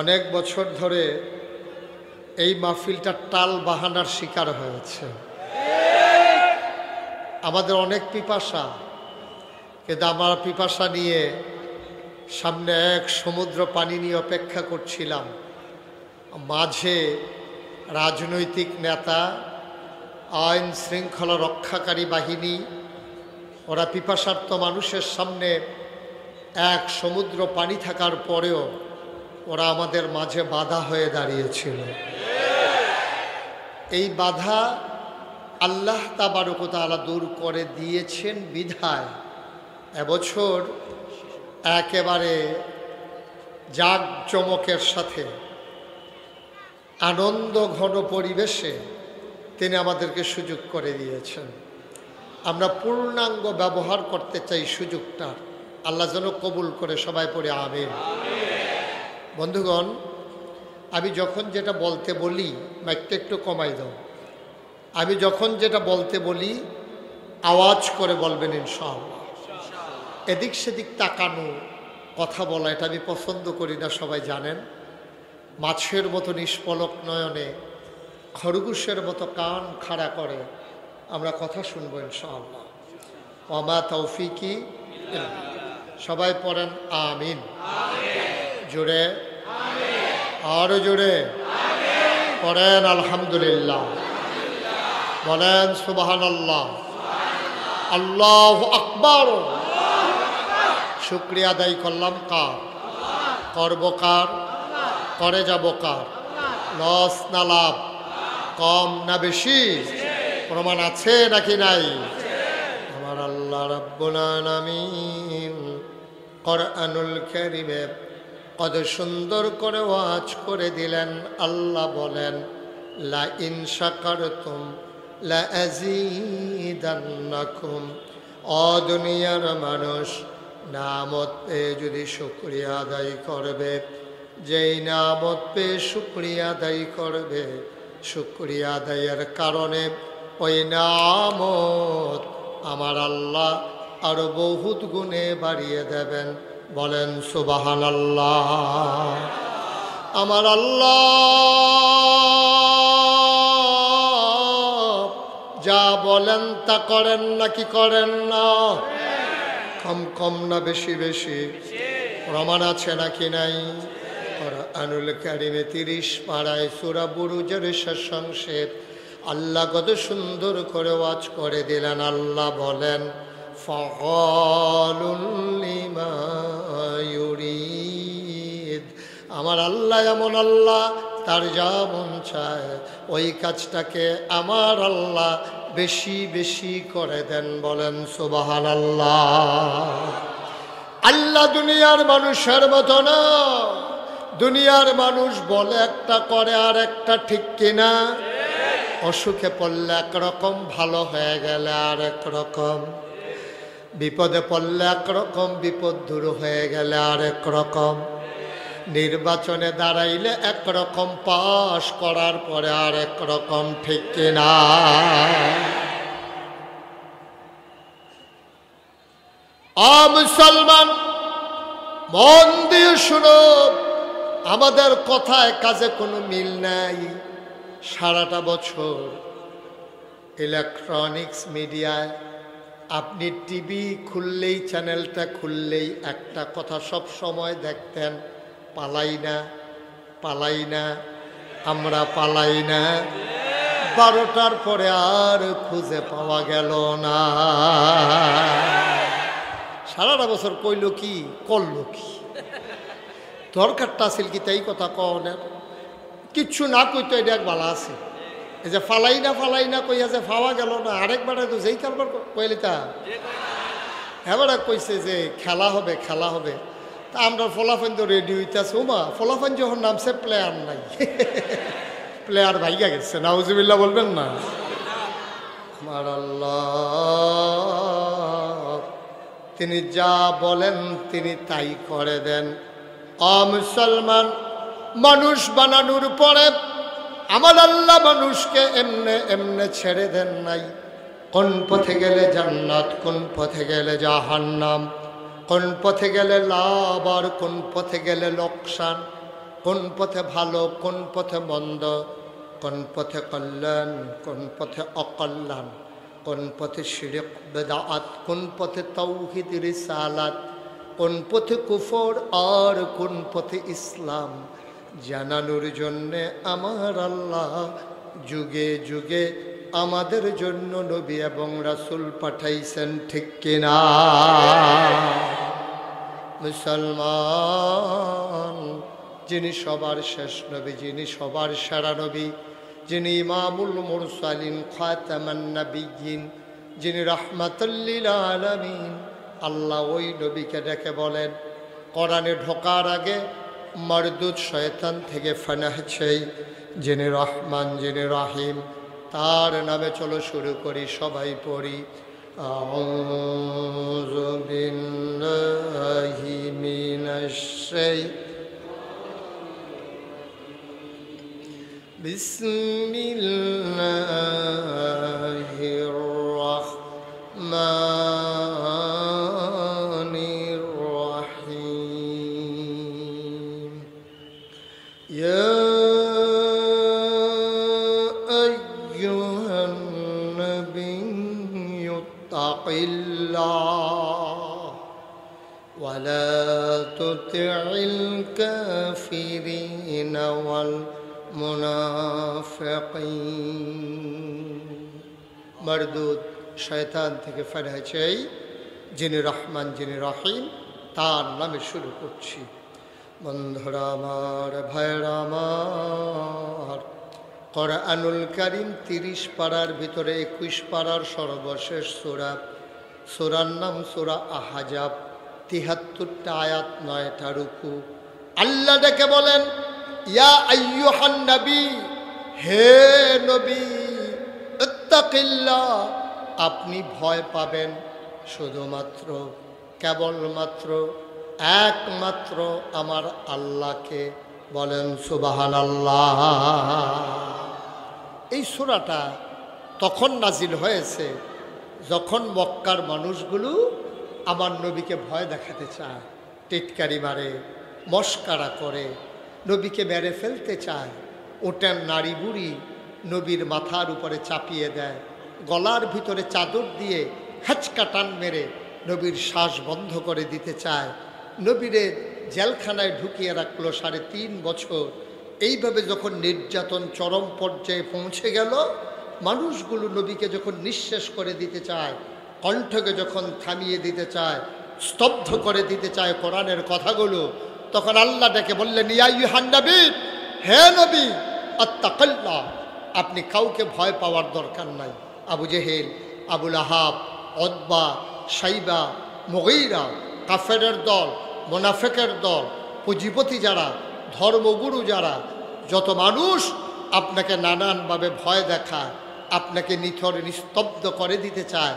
অনেক বছর ধরে এই মাহফিলটা টাল বাহানার শিকার হয়েছে। আমাদের অনেক পিপাসা, কিন্তু আমরা পিপাসা নিয়ে সামনে এক সমুদ্র পানি নিয়ে অপেক্ষা করছিলাম। মাঝে রাজনৈতিক নেতা, আইন শৃঙ্খলা রক্ষাকারী বাহিনী, ওরা পিপাসার্ত মানুষের সামনে এক সমুদ্র পানি থাকার পরেও ওরা আমাদের মাঝে বাধা হয়ে দাঁড়িয়েছিল। এই বাধা আল্লাহ তাবারক ওয়া তাআলা দূর করে দিয়েছেন বিধায় এবছর একেবারে জাঁকজমকের সাথে আনন্দ ঘন পরিবেশে তিনি আমাদেরকে সুযোগ করে দিয়েছেন। আমরা পূর্ণাঙ্গ ব্যবহার করতে চাই সুযোগটার। আল্লাহ যেন কবুল করে, সবাই পড়ে আমিন। বন্ধুগণ, আমি যখন যেটা বলতে বলি, মাইকটা একটু কমাই দাও। আমি যখন যেটা বলতে বলি আওয়াজ করে বলবেন ইনশাআল্লাহ। এদিক সেদিক তাকানো, কথা বলা, এটা আমি পছন্দ করি না, সবাই জানেন। মাছের মতো নিষ্পলক নয়নে, খরগোশের মতো কান খাড়া করে আমরা কথা শুনবো ইনশাআল্লাহ। ওয়া তৌফিকি, সবাই পড়েন আমিন। জোরে, আরো জোরে পড়েন আলহামদুলিল্লাহ, বলেন সুবহানাল্লাহ, আল্লাহু আকবার। শুকরিয়া আদায় করলাম কার? করব কার? করে যাব কার? লস না লাভ? কম না বেশি? প্রমাণ আছে নাকি নাই? আমার আল্লাহ রাব্বুল আলামিন কোরআনুল কারীমে কত সুন্দর করে ওয়াজ করে দিলেন। আল্লাহ বলেন, লা ইন শাকারতুম লা আযীদান্নাকুম। ও দুনিয়ার মানুষ, নামত পেয়ে যদি শুকরিয়া আদায় করবে, যেই নামত পেয়ে শুকরিয়া আদায় করবে, শুকরিয়া আদায়ের কারণে ওই নামত আমার আল্লাহ আরো বহুত গুণে বাড়িয়ে দেবেন। বলেন সুবহানাল্লাহ। আমার আল্লাহ যা বলেন তা করেন নাকি করেন না? কম কম না বেশি বেশি? প্রমাণ আছে নাকি নাই? কোরআনুল কারীমে 30 পারায় সূরা বুরুজের শেষ অংশে আল্লাহ কত সুন্দর করে ওয়াজ করে দিলেন। আল্লাহ বলেন, ফাআলুল লিমা ইউরিদ। আমার আল্লাহ এমন আল্লাহ, তার যা মন চায় ওই কাজটাকে আমার আল্লাহ বেশি বেশি করে দেন। বলেন সুবহানাল্লাহ। আল্লাহ দুনিয়ার মানুষের মতো না। দুনিয়ার মানুষ বলে একটা, করে আর একটা, ঠিক কিনা? অসুখে পড়লে একরকম, ভালো হয়ে গেলে আর একরকম, বিপদে পড়লে একরকম, বিপদ দূর হয়ে গেলে আর একরকম, নির্বাচনে দাঁড়াইলে একরকম, পাশ করার পরে আর একরকম, ঠিক কিনা? মুসলমান, মন দিয়ে শুনো, আমাদের কথায় কাজে কোনো মিল নাই। সারাটা বছর ইলেকট্রনিক্স মিডিয়ায় আপনি টিভি খুললেই, চ্যানেলটা খুললেই একটা কথা সব সময় দেখতেন, পালাই না, পালাই না, আমরা পালাই না। 12টার পরে আর খুঁজে পাওয়া গেল না। সারাটা বছর কইল কি, করল কি? দরকারটা আছিল কি তাই কথা কনের? কিচ্ছু না কইতো এটা এক বালা আছে। এই যে ফালাই না কইয়া যে পাওয়া গেল না, আরেকবারে তো যেই কারবার কইলি তা এবারে কইছে যে খেলা হবে, খেলা হবে। তা আমরা ফলাফান তো রেডি হইতেছে। ওমা, ফলাফান যখন নামছে প্লেয়ার নাই, প্লেয়ার ভাইগা গেছে। নাউজুবিল্লাহ বলবেন না? আমার আল্লাহ তিনি যা বলেন তিনি তাই করে দেন। মুসলমান, মানুষ বানানোর পরে আমার আল্লাহ মানুষকে এমনে এমনে ছেড়ে দেন নাই। কোন পথে গেলে জান্নাত, কোন পথে গেলে জাহান্নাম, কোন পথে গেলে লাভ আর কোন পথে গেলে লোকসান, কোন পথে ভালো, কোন পথে মন্দ, কোন পথে কল্যাণ, কোন পথে অকল্যাণ, কোন পথে শিরক বেদাত, কোন পথে তাওহীদ রিসালাত, কোন পথে কুফর আর কোন পথে ইসলাম জানানোর জন্যে আমার আল্লাহ যুগে যুগে আমাদের জন্য নবী এবং রাসূল পাঠাইছেন, ঠিক কিনা? মুসলমান, যিনি সবার শেষ নবী, যিনি সবার সেরা নবী, যিনি ইমামুল মুরসালিন খাতামান নবিয়্যিন, যিনি রাহমাতুল লিল আলামিন, আল্লাহ ওই নবীকে ডেকে বলেন কোরআনে ঢোকার আগে মরদুদ শয়তান থেকে ফানাহ চাই, যিনি রহমান, যিনি রহিম, তার নামে চলো শুরু করি, সবাই পড়ি। আউযু বিল্লাহি মিনাশ বিসমিল্লাহির রাহমানির রাহিম। ইয়া আইয়ুহান নাবিয়্যু তাকিল্লাহ ওয়া লা তুতি'ল কাফিরিনা ওয়াল মুনাফিকিন। মরদুদ শয়তান থেকে ফানাহ চাই, যিনি রহমান, যিনি রহিম, তার নামে শুরু করছি। বন্ধুরা আমার, ভাইরা আমার, কোরআনুল কারীম 30 পারার ভিতরে 21 পারার সর্বশেষ সূরা, সূরার নাম সূরা আহজাব, 73টা আয়াত, 9টা রুকু। আল্লাহ ডেকে বলেন ইয়া আইয়ুহান নবী, হে নবী, ইত্তাকিল্লাহ, আপনি ভয় পাবেন শুধুমাত্র, কেবলমাত্র, একমাত্র আমার আল্লাহকে। বলেন সুবহানাল্লাহ। এই সূরাটা তখন নাজিল হয়েছে যখন মক্কার মানুষগুলো আমার নবীকে ভয় দেখাতে চায়, টিটকারি মারে, মস্কারা করে, নবীকে মেরে ফেলতে চায়। ওটার নারী বুড়ি নবীর মাথার উপরে চাপিয়ে দেয়, গলার ভিতরে চাদর দিয়ে হ্যাচকা টান মেরে নবীর শ্বাস বন্ধ করে দিতে চায়, নবীরে জেলখানায় ঢুকিয়ে রাখলো 3.5 বছর। এইভাবে যখন নির্যাতন চরম পর্যায়ে পৌঁছে গেল, মানুষগুলো নবীকে যখন নিঃশেষ করে দিতে চায়, কণ্ঠকে যখন থামিয়ে দিতে চায়, স্তব্ধ করে দিতে চায় কোরআনের কথাগুলো, তখন আল্লাহ ডেকে বললেন ইয়া আইয়ুহান নবী, হে নবী, আত্তাকিল্লাহ, আপনি কাউকে ভয় পাওয়ার দরকার নাই। আবু জেহেল, আবুল আহাব, উতবা, শাইবা, মুগীরা, কাফেরের দল, মুনাফিকের দল, পুঁজিপতি যারা, ধর্মগুরু যারা, যত মানুষ আপনাকে নানানভাবে ভয় দেখায়, আপনাকে নিথর নিস্তব্ধ করে দিতে চায়,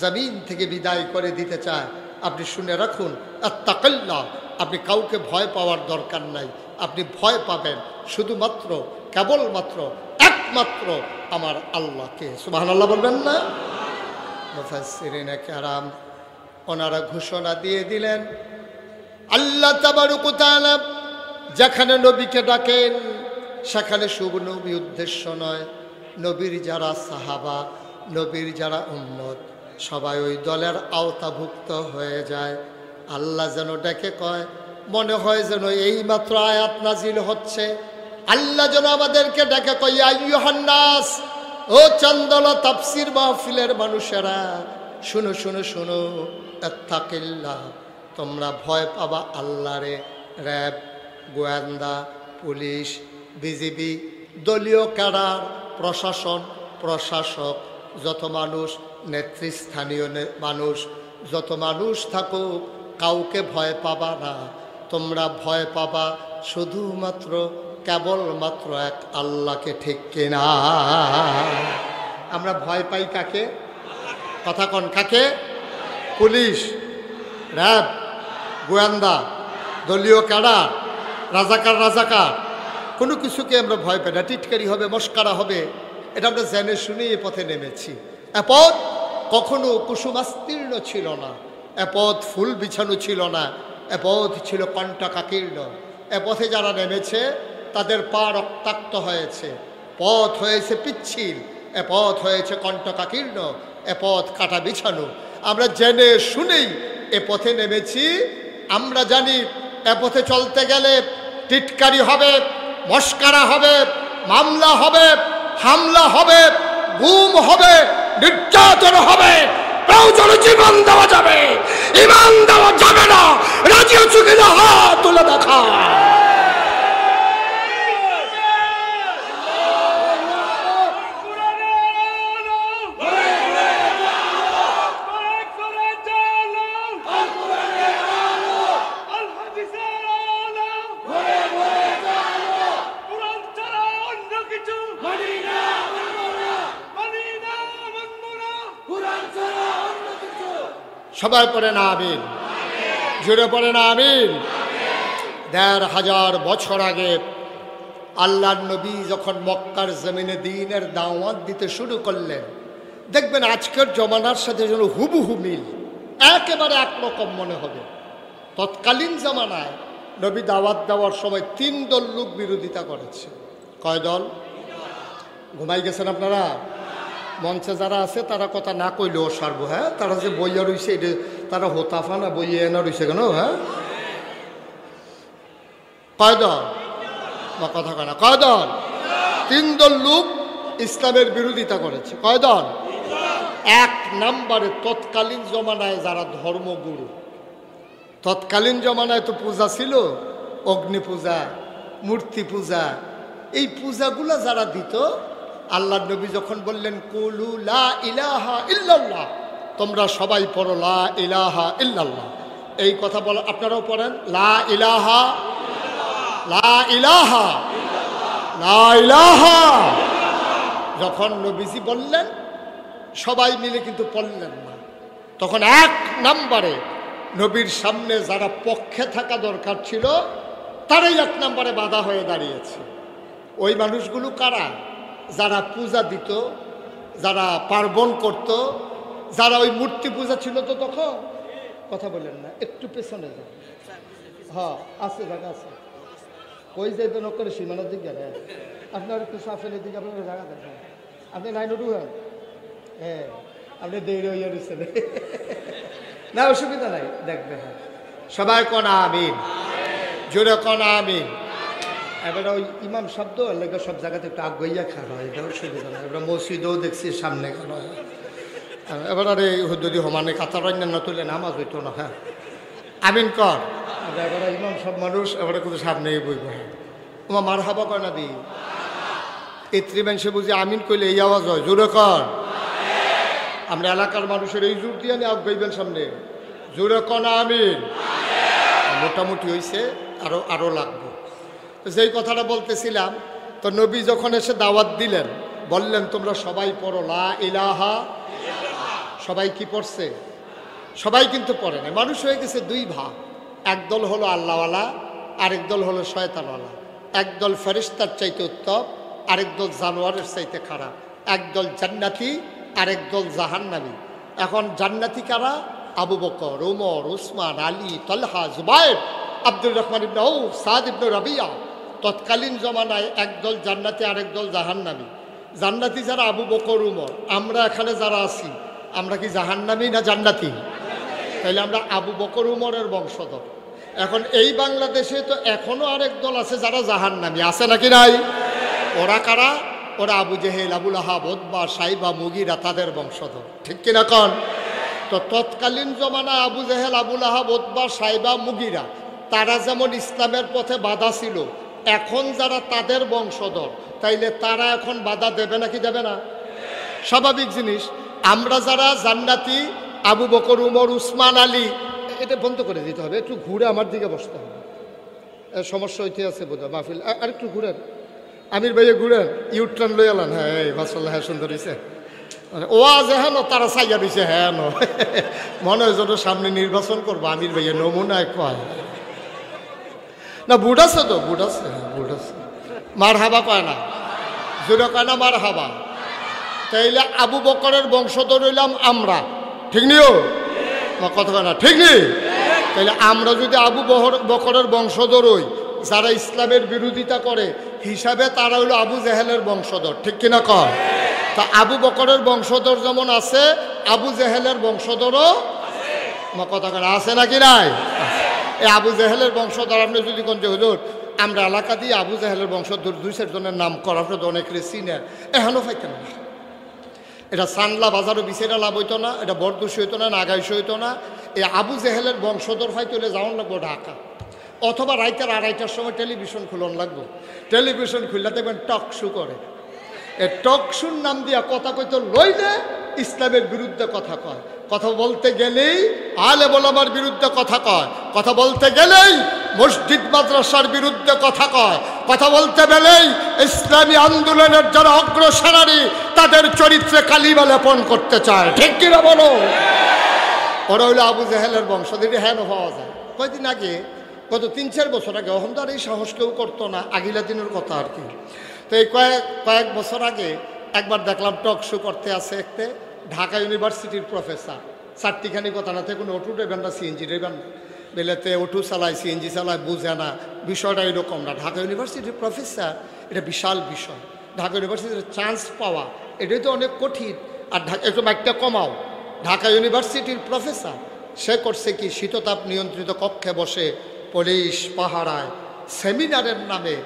জমিন থেকে বিদায় করে দিতে চায়, আপনি শুনে রাখুন, আত্তাকিল্লাহ, আপনি কাউকে ভয় পাওয়ার দরকার নাই। আপনি ভয় পাবেন শুধুমাত্র, কেবলমাত্র, একমাত্র আমার আল্লাহকে। সুবহানাল্লাহ বলবেন না? মুফাসসিরিনে কেরাম ওনারা ঘোষণা দিয়ে দিলেন, আল্লাহ তাবারক ওয়া তাআলা যেখানে নবীকে ডাকেন সেখানে শুধু নবী উদ্দেশ্য নয়, নবীর যারা সাহাবা, নবীর যারা উম্মত, সবাই ওই দলের আওতাভুক্ত হয়ে যায়। আল্লাহ যেন ডেকে কয়, মনে হয় যেন এইমাত্র আয়াত নাজিল হচ্ছে। আল্লাহ যেন আমাদেরকে ডেকে কয়, ইয়া আইয়ুহান নাস, ও চন্দলা তাফসীর মাহফিলের মানুষেরা, শুনো শুনো শুনো, ইত্তাকিল্লাহ, তোমরা ভয় পাবা আল্লাহরে। র্যাব, গোয়েন্দা, পুলিশ, বিজিবি, দলীয় ক্যাডার, প্রশাসন, প্রশাসক, যত মানুষ, নেতৃস্থানীয় মানুষ, যত মানুষ থাকুক, কাউকে ভয় পাবা না। তোমরা ভয় পাবা শুধুমাত্র, কেবলমাত্র এক আল্লাহকে, ঠিক কিনা? আমরা ভয় পাই কাকে? কথা কন, কাকে? পুলিশ, র্যাব, গোয়েন্দা, দলীয় ক্যাডার, রাজাকার, কোনো কিছুকে আমরা ভয় পাই না। টিটকারি হবে, মস্কারা হবে, এটা আমরা জেনে শুনে এ পথে নেমেছি। এ পথ কখনো কুসুমাস্তীর্ণ ছিল না, এ পথ ফুল বিছানো ছিল না, এ পথ ছিল কণ্টকাকীর্ণ। এ পথে যারা নেমেছে তাদের পা রক্তাক্ত হয়েছে, পথ হয়েছে পিচ্ছিল, এ পথ হয়েছে কণ্টকাকীর্ণ, এ পথ কাটা বিছানো। আমরা জেনে শুনেই এ পথে নেমেছি। আমরা জানি এ পথে চলতে গেলে টিটকারি হবে, মস্কারা হবে, মামলা হবে, হামলা হবে, গুম হবে, নির্যাতন হবে, প্রয়োজনে জীবন দেওয়া যাবে। ঈমান দেওয়া যাবে না। রাজি আছো কিনা হাত তুলে দেখা। সবাই পড়ে না আমিন, জুড়ে পড়ে না আমিন। ১৫০০ বছর আগে আল্লাহর নবী যখন মক্কার জমিনে দ্বীনের দাওয়াত দিতে শুরু করলেন, দেখবেন আজকের জমানার সাথে যেন হুবহু মিল, একেবারে একরকম মনে হবে। তৎকালীন জামানায় নবী দাওয়াত দেওয়ার সময় ৩ দল লোক বিরোধিতা করেছে। কয় দল? ঘুমাই গেছেন আপনারা? মঞ্চে যারা আছে তারা কথা না কইলেও সারবো। হ্যাঁ, তারা যে বইয়া রইছে এটা তারা হোতাফা না বইয়ে এনা রইছে কেন? হ্যাঁ, কয় দল? বা কথা কয় না, কয় দল? ৩ দল লোক ইসলামের বিরোধিতা করেছে। কয় দল? ১ নম্বরে তৎকালীন জমানায় যারা ধর্মগুরু, তৎকালীন জমানায় তো পূজা ছিল, অগ্নি পূজা, মূর্তি পূজা, এই পূজাগুলা যারা দিত, আল্লাহ নবী যখন বললেন কুলু লা ইলাহা ইল্লাল্লাহ, তোমরা সবাই পড়ো লা ইলাহা ইল্লাল্লাহ, এই কথা বলো। আপনারাও পড়েন লা ইলাহা, লা ইলাহা, লা ইলাহা। যখন নবীজি বললেন সবাই মিলে কিন্তু পড়লেন না, তখন ১ নম্বরে নবীর সামনে যারা পক্ষে থাকা দরকার ছিল তারাই ১ নম্বরে বাধা হয়ে দাঁড়িয়েছে। ওই মানুষগুলো কারা? যারা পূজা দিত, যারা পার্বণ করত, যারা ওই মূর্তি পূজা ছিল। তো তখন কথা বলেন না, একটু পেছনে যান। হ্যাঁ, আছে, জায়গা আছে। ওই যে করে সীমানার দিকে গেলে আপনার একটু সাফের দিকে আপনার জায়গা দেখেন। আপনি লাইন উঠুন। হ্যাঁ, আপনি দেরি হইয়া দিচ্ছেন না, অসুবিধা নাই, দেখবে। হ্যাঁ, সবাই কনা আমিন, জোরে কনা আমিন। এবারে ওই ইমাম শব্দ লেগে সব জায়গাতে একটু আগুইয়া খাওয়া হয়, এটাও সুবিধা নয়। এবার মসজিদেও দেখছি সামনে খাওয়া হয়। এবার আর এই যদি সমানে কাতার অন্যান্য তুলে নামাজ হইতো না। হ্যাঁ, আমিন কর। এবারে ইমাম সব মানুষ এবারে কিন্তু সামনেই বইব। হ্যাঁ, তোমার মার হাবা কয় না দি এই ত্রিমাংসে বুঝি আমিন কইলে এই আওয়াজ হয়, জোরে কর। আমরা এলাকার মানুষের এই জোর দিয়ে নিয়ে আগাইবেন সামনে, জোরে কর না আমিন। মোটামুটি হয়েছে, আরো লাগবে। যেই কথাটা বলতেছিলাম, তো নবী যখন এসে দাওয়াত দিলেন, বললেন তোমরা সবাই পড়ো লা ইলাহা। সবাই কি পড়ছে? সবাই কিন্তু পড়ে না। মানুষ হয়ে গেছে 2 ভাগ। একদল হলো আল্লাহওয়ালা, আরেক দল হলো শয়তানওয়ালা। একদল ফেরেশতার চাইতে উত্তম, আরেক দল জানোয়ারের চাইতে খারাপ। একদল জান্নাতি, আরেক দল জাহান্নামী। এখন জান্নাতি কারা? আবু বকর, ওমর, উসমান, আলী, তালহা, জুবায়ের, আব্দুর রহমান ইবনে আউফ, সাদ ইবনে রাবিয়া। তৎকালীন জমানায় একদল জান্নাতি, আরেক দল জাহান্নামী। জান্নাতি যারা আবু বকর, উমর। আমরা এখানে যারা আছি, আমরা কি জাহান্নামী না জান্নাতি? তাইলে আমরা আবু বকর উমরের বংশধর। এখন এই বাংলাদেশে তো এখনো আরেক দল আছে যারা জাহান্নামী, আছে নাকি নাই? ওরা কারা? ওরা আবু জেহেল, আবুল আহাব, উতবা, সাইবা, মুগিরা, তাদের বংশধর। ঠিক কিনা কন? তো তৎকালীন জমানায় আবু জেহেল, আবুল আহাব, উতবা, সাইবা, মুগিরা, তারা যেমন ইসলামের পথে বাধা ছিল, এখন যারা তাদের বংশধর, তাইলে তারা এখন বাধা দেবে নাকি দেবে না? স্বাভাবিক জিনিস। আমরা যারা জান্নাতি, আবু বকর, উমর, উসমান, আলী, এটা বন্ধ করে দিতে হবে। একটু ঘুরে আমার দিকে বসতে হবে, সমস্যা হইতে আছে বোধ হয় মাহফিল। আর একটু ঘুরেন, আমির ভাইয়া ঘুরেন, ইউটার্ন লই এলান। হ্যাঁ, এই মাসাল্লাহ, হ্যাঁ, সুন্দর হয়েছে। ওয়াজ হেন তারা চাইয়া দিছে। হ্যাঁ, মনে হয় যেন সামনে নির্বাচন করবো। আমির ভাইয়া নমুনায় কয় না, বুট আছে তো, বুট আছে। হ্যাঁ, বুট আছে। মার হাবা কয় না, জোরে কয় না মার হাবা। তাইলে আবু বকরের বংশধর হইলাম আমরা, ঠিক নিও কথা কয় না, ঠিক নেই? তাইলে আমরা যদি আবু বকরের বংশধর হই, যারা ইসলামের বিরোধিতা করে হিসাবে তারা হলো আবু জেহেলের বংশধর, ঠিক কিনা কর? তা আবু বকরের বংশধর যেমন আছে, আবু জেহেলের বংশধরও কথা করে আছে নাকি নাই? এই আবু জেহেলের বংশধর আপনি যদি কোন যে হুজুর আমরা এলাকা দিয়ে আবু জেহেলের বংশধর 2-4 জনের নাম করা, আপনি তো অনেক চিনে এখনও পাইতেন না। এটা সানলা বাজারও বিছেরা লাভ হইতো না, এটা বরদুশি হইতো না, নাগাইশ হইতো না। এই আবু জেহেলের বংশধর ফাই চলে যাওয়ান লাগবো ঢাকা, অথবা রাইতের 2:30টার সময় টেলিভিশন খুলন লাগবো। টেলিভিশন খুললে দেখবেন টক শো করে। এই টক শোর নাম দিয়া কথা কইতো লইলে ইসলামের বিরুদ্ধে কথা কয়, কথা বলতে গেলেই আলেম ওলামার বিরুদ্ধে কথা কয়, কথা বলতে গেলেই মসজিদ মাদ্রাসার বিরুদ্ধে কথা কয়, কথা বলতে গেলেই ইসলামী আন্দোলনের যারা অগ্রসেনানী তাদের চরিত্রে কালিমা লেপন করতে চায়, ঠিক কিনা বলো? ওরা হইলো আবু জেহেলের বংশধর। হ্যাঁ পাওয়া যায় কয়দিন আগে, গত 3-4 বছর আগে, এখন তো আর এই সাহস কেউ করতো না, আগিলা দিনের কথা আর কি। তো এই কয়েক বছর আগে একবার দেখলাম টক শো করতে আছে একটা ঢাকা ইউনিভার্সিটির প্রফেসর। 4টিখানি কথা না, কোনো অটো ড্রাইভার না সিএনজি ড্রাইভার না, বেলেতে অটো চালায় সিএনজি চালায় বুঝে না, বিষয়টা এরকম না। ঢাকা ইউনিভার্সিটির প্রফেসর, এটা বিশাল বিষয়। ঢাকা ইউনিভার্সিটির চান্স পাওয়া এটাই তো অনেক কঠিন। আর একটু একটা কমাও, ঢাকা ইউনিভার্সিটির প্রফেসর সে করছে কি, শীততাপ নিয়ন্ত্রিত কক্ষে বসে পুলিশ পাহারায় সেমিনারের নামে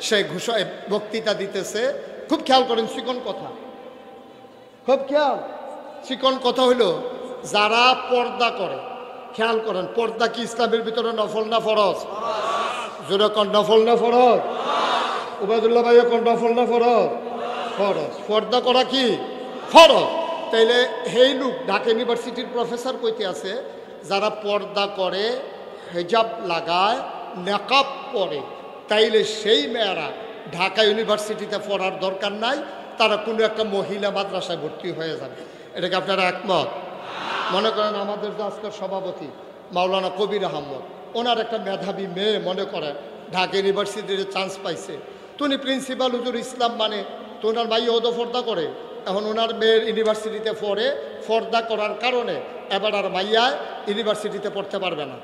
সে বক্তৃতা দিতেছে। খুব খেয়াল করেন, চিকন কথা, খুব খেয়াল চিকন কথা হইল, যারা পর্দা করে, খেয়াল করেন, পর্দা কি ইসলামের ভিতরে নফল না ফরজ? জোরে কোন নফল না ফরজ? উবায়দুল্লাহ ভাই কোন নফল না ফরজ? ফরজ। পর্দা করা কি ফরজ? তাইলে হেই লোক ঢাকা ইউনিভার্সিটির প্রফেসর কইতে আছে, যারা পর্দা করে, হেজাব লাগায়, নেকাব পরে, তাইলে সেই মেয়েরা ঢাকা ইউনিভার্সিটিতে পড়ার দরকার নাই, তারা কোনো একটা মহিলা মাদ্রাসায় ভর্তি হয়ে যাবে। এটাকে আপনারা একমত? মনে করেন আমাদের যে আজকের সভাপতি মাওলানা কবির আহমদ, ওনার একটা মেধাবী মেয়ে মনে করেন ঢাকা ইউনিভার্সিটিতে চান্স পাইছে, তো উনি প্রিন্সিপাল হুজুর ইসলাম মানে, তো ওনার মাইয়া ওদো পর্দা করে, এখন ওনার মেয়ের ইউনিভার্সিটিতে পড়ে, পর্দা করার কারণে এবার আর মাইয়া ইউনিভার্সিটিতে পড়তে পারবে না।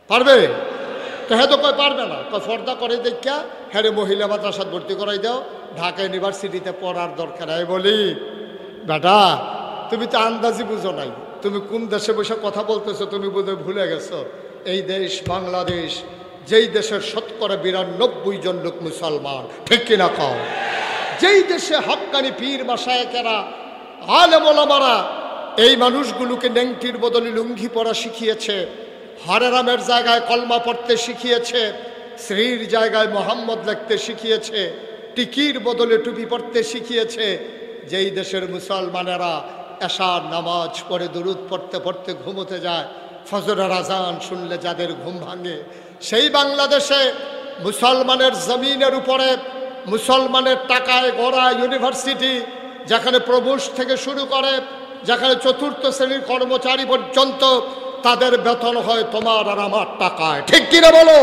পারবে? তো হ্যাঁ তো কয় পারবে না, কয় পর্দা করে দেখা হ্যাঁ মহিলা মাদ্রাসাত ভর্তি করাই দাও, ঢাকা ইউনিভার্সিটিতে পড়ার দরকার। আমি বলি বেটা, তুমি তো আন্দাজি বুঝো নাই, তুমি কোন দেশে বসে কথা বলতেছো তুমি বোধহয় ভুলে গেছো। এই দেশ বাংলাদেশ, যেই দেশের 92% লোক মুসলমান, ঠিক কিনা কও? যেই দেশে হক্কানি পীর মাশায়েখেরা আলেম ওলামারা এই মানুষগুলোকে নেংটির বদলে লুঙ্গি পরা শিখিয়েছে, হরেরামের জায়গায় কলমা পড়তে শিখিয়েছে, শ্রীর জায়গায় মোহাম্মদ লিখতে শিখিয়েছে, টিকির বদলে টুপি পড়তে শিখিয়েছে, যেই দেশের মুসলমানেরা এশার নামাজ পড়ে দুরুদ পড়তে পড়তে ঘুমোতে যায়, ফজরের আজান শুনলে যাদের ঘুম ভাঙে, সেই বাংলাদেশে মুসলমানের জমিনের উপরে মুসলমানের টাকায় গড়া ইউনিভার্সিটি, যেখানে প্রবেশ থেকে শুরু করে, যেখানে 4র্থ শ্রেণীর কর্মচারী পর্যন্ত তাদের বেতন হয় তোমার আর আমার টাকায়, ঠিক কিনা বলো?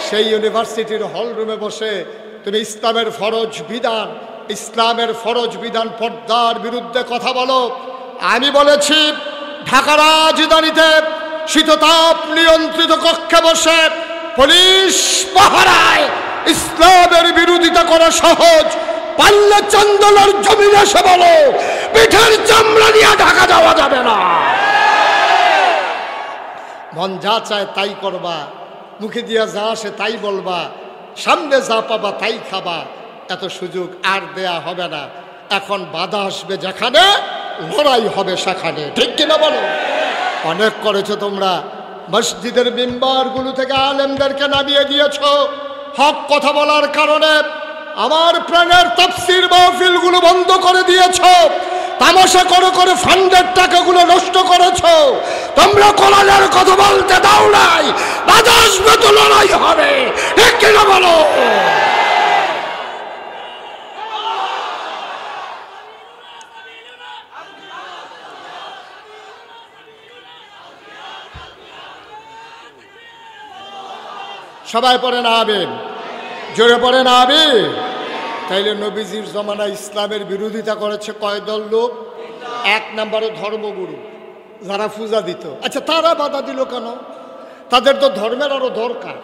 সেই ইউনিভার্সিটির হল রুমে বসে তুমি ইসলামের ফরজ বিধান পর্দার বিরুদ্ধে কথা বলো। আমি বলেছি ঢাকা রাজধানীতে শীততাপ নিয়ন্ত্রিত কক্ষে বসে পুলিশ পাহারায় ইসলামের বিরোধিতা করা সহজ, পারলে চন্দনার জমিনে এসে বলো, পিঠের চামড়া নিয়ে ঢাকা যাওয়া যাবে না। মন যা চায় তাই করবা, মুখে দিয়া যা আসে তাই বলবা, সামনে যা পাবা তাই খাবা, এত সুযোগ আর দেয়া হবে না। এখন বাধা আসবে যেখানে, লড়াই হবে সেখানে, ঠিক কিনা বলো? অনেক করেছো তোমরা, মসজিদের মিম্বারগুলো থেকে আলেমদেরকে নামিয়ে দিয়েছ হক কথা বলার কারণে, আমার প্রাণের তাফসীর মাহফিলগুলো বন্ধ করে দিয়েছ, তামাশা করে করে ফান্ডের টাকাগুলো নষ্ট করেছ, তোমরা কোরআনের কথা বলতে দাও নাই, বাধা আসবে তো লড়াই হবে, ঠিক কিনা বলো? সবাই পড়ে না আবেন, জোরে পড়ে না আবেন। তাইলে নবীজির জমানায় ইসলামের বিরোধিতা করেছে কয় দল লোক? 1 নম্বরে ধর্মগুরু, যারা পূজা দিত। আচ্ছা, তারা বাধা দিল কেন? তাদের তো ধর্মের আরো দরকার,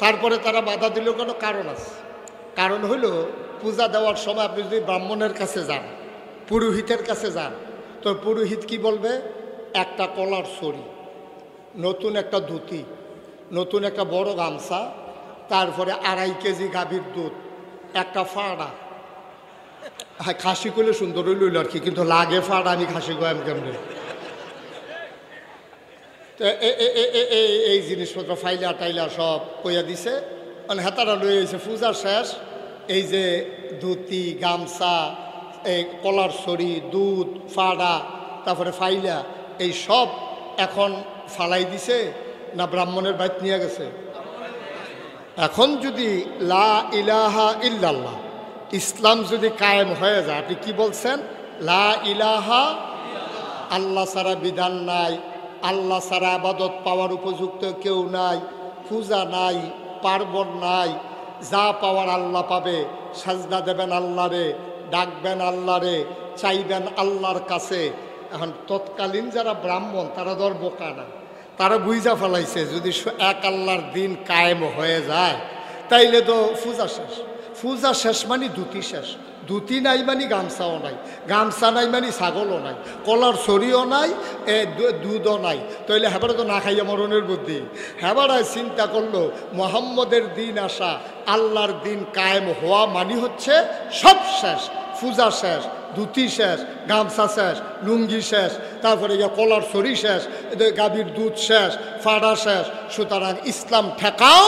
তারপরে তারা বাধা দিল কোনো কারণ আছে। কারণ হলো পূজা দেওয়ার সময় আপনি যদি ব্রাহ্মণের কাছে যান, পুরোহিতের কাছে যান, তো পুরোহিত কি বলবে? একটা কলার ছড়ি, নতুন একটা ধুতি, নতুন একটা বড় গামছা, তারপরে 2.5 কেজি গাভীর দুধ, একটা ফাড়া। হ্যাঁ, খাসি করলে সুন্দর হইল আর কি, কিন্তু লাগে ফাড়া, আমি খাসি কয়াম কেমনে? তো এই জিনিসপত্র ফাইলা টাইলা সব কইয়া দিছে, মানে হেতারা লয়ে এসে পূজার শেষ। এই যে ধুতি, গামছা, এই কলার ছড়ি, দুধ, ফাড়া, তারপরে ফাইলা, এই সব এখন ফালাই দিছে না ব্রাহ্মণের বাইত নিয়ে গেছে? এখন যদি লা ইলাহা ইল্লাল্লাহ, ইসলাম যদি কায়েম হয়ে যায়, আপনি কি বলছেন? লা ইলাহা, আল্লাহ ছাড়া বিধান নাই, আল্লাহ ছাড়া আবাদত পাওয়ার উপযুক্ত কেউ নাই, পূজা নাই, পার্বণ নাই, যা পাওয়ার আল্লাহ পাবে, সাজদা দেবেন আল্লাহরে, ডাকবেন আল্লাহরে, চাইবেন আল্লাহর কাছে। এখন তৎকালীন যারা ব্রাহ্মণ তারা ধর বোকা না, তারা বুঝা ফেলাইছে যদি এক আল্লাহর দিন কায়েম হয়ে যায় তাইলে তো পূজা শেষ। পূজা শেষ মানে ধুতি শেষ, ধুতি নাই মানে গামছাও নাই, গামছা নাই মানে ছাগলও নাই, কলার ছড়িও নাই, দুধও নাই। তাইলে হেবারে তো না খাইয়া মরণের বুদ্ধি। হেবারায় চিন্তা করলো মোহাম্মদের দিন আসা, আল্লাহর দিন কায়েম হওয়া মানে হচ্ছে সব শেষ, পূজা শেষ, ধুতি শেষ, গামছা শেষ, লুঙ্গি শেষ, তারপরে কলার ছড়ি শেষ, গাভীর দুধ শেষ, ফাড়া শেষ। সুতরাং ইসলাম ঠেকাও,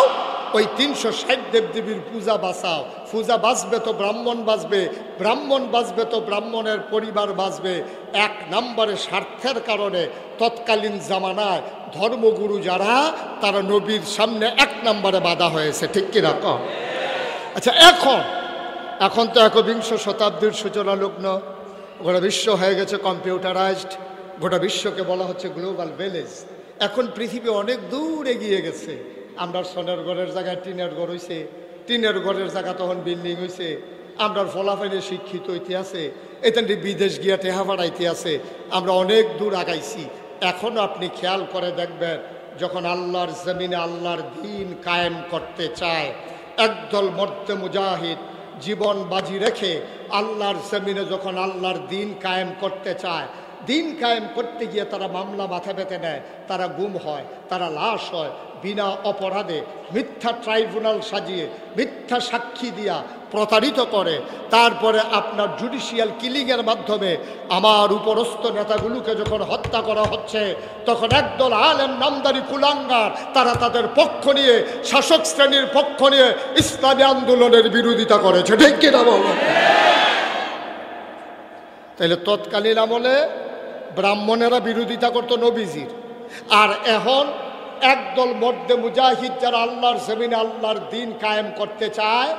ওই 360 দেবদেবীর পূজা বাঁচাও। পূজা বাঁচবে তো ব্রাহ্মণ বাঁচবে, ব্রাহ্মণ বাঁচবে তো ব্রাহ্মণের পরিবার বাঁচবে। 1 নম্বরে স্বার্থের কারণে তৎকালীন জামানায় ধর্মগুরু যারা, তারা নবীর সামনে 1 নম্বরে বাধা হয়েছে, ঠিক কিনা কম? আচ্ছা, এখন তো 21 শতাব্দীর সূচনা লগ্ন, গোটা বিশ্ব হয়ে গেছে কম্পিউটারাইজড, গোটা বিশ্বকে বলা হচ্ছে গ্লোবাল ভিলেজ। এখন পৃথিবী অনেক দূর এগিয়ে গেছে। আমরা সোনার ঘরের জায়গায় টিনের ঘর হয়েছে, টিনের ঘরের জায়গা তখন বিল্ডিং হয়েছে। আমরা ফলাফলে শিক্ষিত হইতে আছে, এখান বিদেশ গিয়া টেহা বাড়াইতে আছে। আমরা অনেক দূর আগাইছি। এখনও আপনি খেয়াল করে দেখবেন, যখন আল্লাহর জমিনে আল্লাহর দিন কায়েম করতে চায়, একদল মর্দে মুজাহিদ জীবন বাজি রেখে আল্লাহর জমিনে যখন আল্লাহর দিন কায়েম করতে চায়, দিন কায়েম করতে গিয়ে তারা মামলা মাথা পেতে নেয়, তারা গুম হয়, তারা লাশ হয়, বিনা অপরাধে মিথ্যা ট্রাইব্যুনাল সাজিয়ে মিথ্যা সাক্ষী দিয়া প্রতারিত করে। তারপরে আপনার জুডিশিয়াল কিলিংয়ের মাধ্যমে আমার উপরস্থ নেতাগুলোকে যখন হত্যা করা হচ্ছে, তখন একদল আলেম নামদারি কুলাঙ্গার তারা তাদের পক্ষ নিয়ে, শাসক শ্রেণীর পক্ষ নিয়ে ইসলামী আন্দোলনের বিরোধিতা করেছে, ঠিক কিনা বলো? তাইলে তৎকালীন আমলে ব্রাহ্মণেরা বিরোধিতা করতো নবীজির, আর এখন একদল মর্দে মুজাহিদ যারা আল্লাহর জমিনে আল্লাহর দিন কায়েম করতে চায়,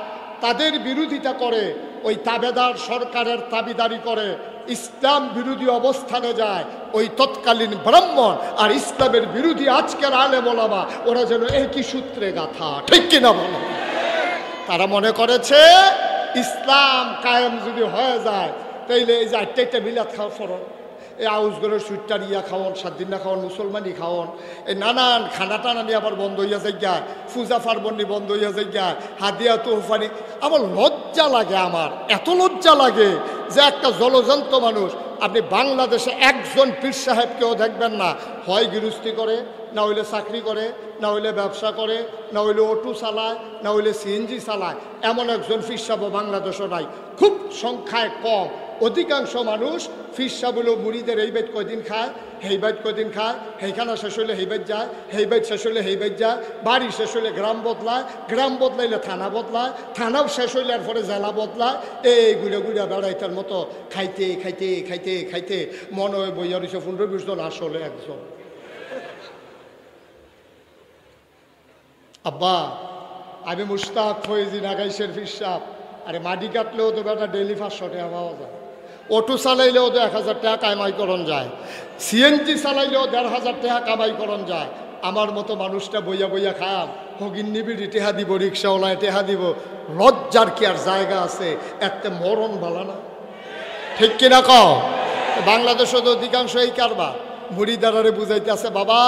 তাদের বিরোধিতা করে, ওই তাবেদার সরকারের দাবিদারি করে, ইসলাম বিরোধী অবস্থানে যায়। ওই তৎকালীন ব্রাহ্মণ আর ইসলামের বিরোধী আজকের আলেম ওলামা, ওরা যেন একই সূত্রে গাথা, ঠিক কিনা বলো? তারা মনে করেছে ইসলাম কায়েম যদি হয়ে যায়, তাইলে এই যে 8টা মিলাদ খাওয়া ফরজ, এই আউসগরের সুইটটা নিয়ে খাওয়ান, 7 দিন না খাওয়ান, মুসলমানি খাওয়ান, এই নানান খানা টানা নিয়ে আবার বন্ধ হইয়া যায়, পূজা পার্বণী বন্ধ হইয়া যায়, হাদিয়া তোহফানি। আমার লজ্জা লাগে, আমার এত লজ্জা লাগে যে একটা জলজন্ত মানুষ, আপনি বাংলাদেশে একজন পীর সাহেবকেও দেখবেন না, হয় গৃহস্থী করে, না হইলে চাকরি করে, না হইলে ব্যবসা করে, না হইলে অটো চালায়, না হইলে সিএনজি চালায়। এমন একজন পীর সাহেব বাংলাদেশও নাই, খুব সংখ্যায় কম। অধিকাংশ মানুষ পীর সাহেব মুড়িদের এই বাইত কয়দিন খায়, হেই বাইত কয়দিন খায়, হেইখানা শেষ হইলে হেই বাইত যায়, হেই বাইত শেষ হইলে হেই বাইত যায়, বাড়ি শেষ হইলে গ্রাম বদলায়, গ্রাম বদলাইলে থানা বদলায়, থানাও শেষ হইলে এরপরে জেলা বদলায়। এই গুড়ে গুড়া বেড়াইতার মতো খাইতে খাইতে খাইতে খাইতে মনে হয় বইয়া রয়েছে 15-20 জন, আসলে একজন। আব্বা, আমি মুশতাক ফয়েজি নাগাইশের পীর সাহেব। আরে মাটি কাটলেও তো বেটা ডেইলি 500 টাকা পাওয়া যায়, অটো চালাইলেও তো 1000 টাকা কামাই করন যায়, সিএনজি চালাইলেও 1500 টাকা কামাই করন যায়। আমার মতো মানুষটা বইয়া বইয়া খাম, হগিন নিবিড়ি টেহা দিব, রিক্সাওয়ালায় টেহা দিব, লজ্জার কি আর জায়গা আছে? এতে মরণ ভালো না, ঠিক কিনা কও? বাংলাদেশে তো অধিকাংশ এই কারবার। মুড়িদারারে বুঝাইতে আছে, বাবা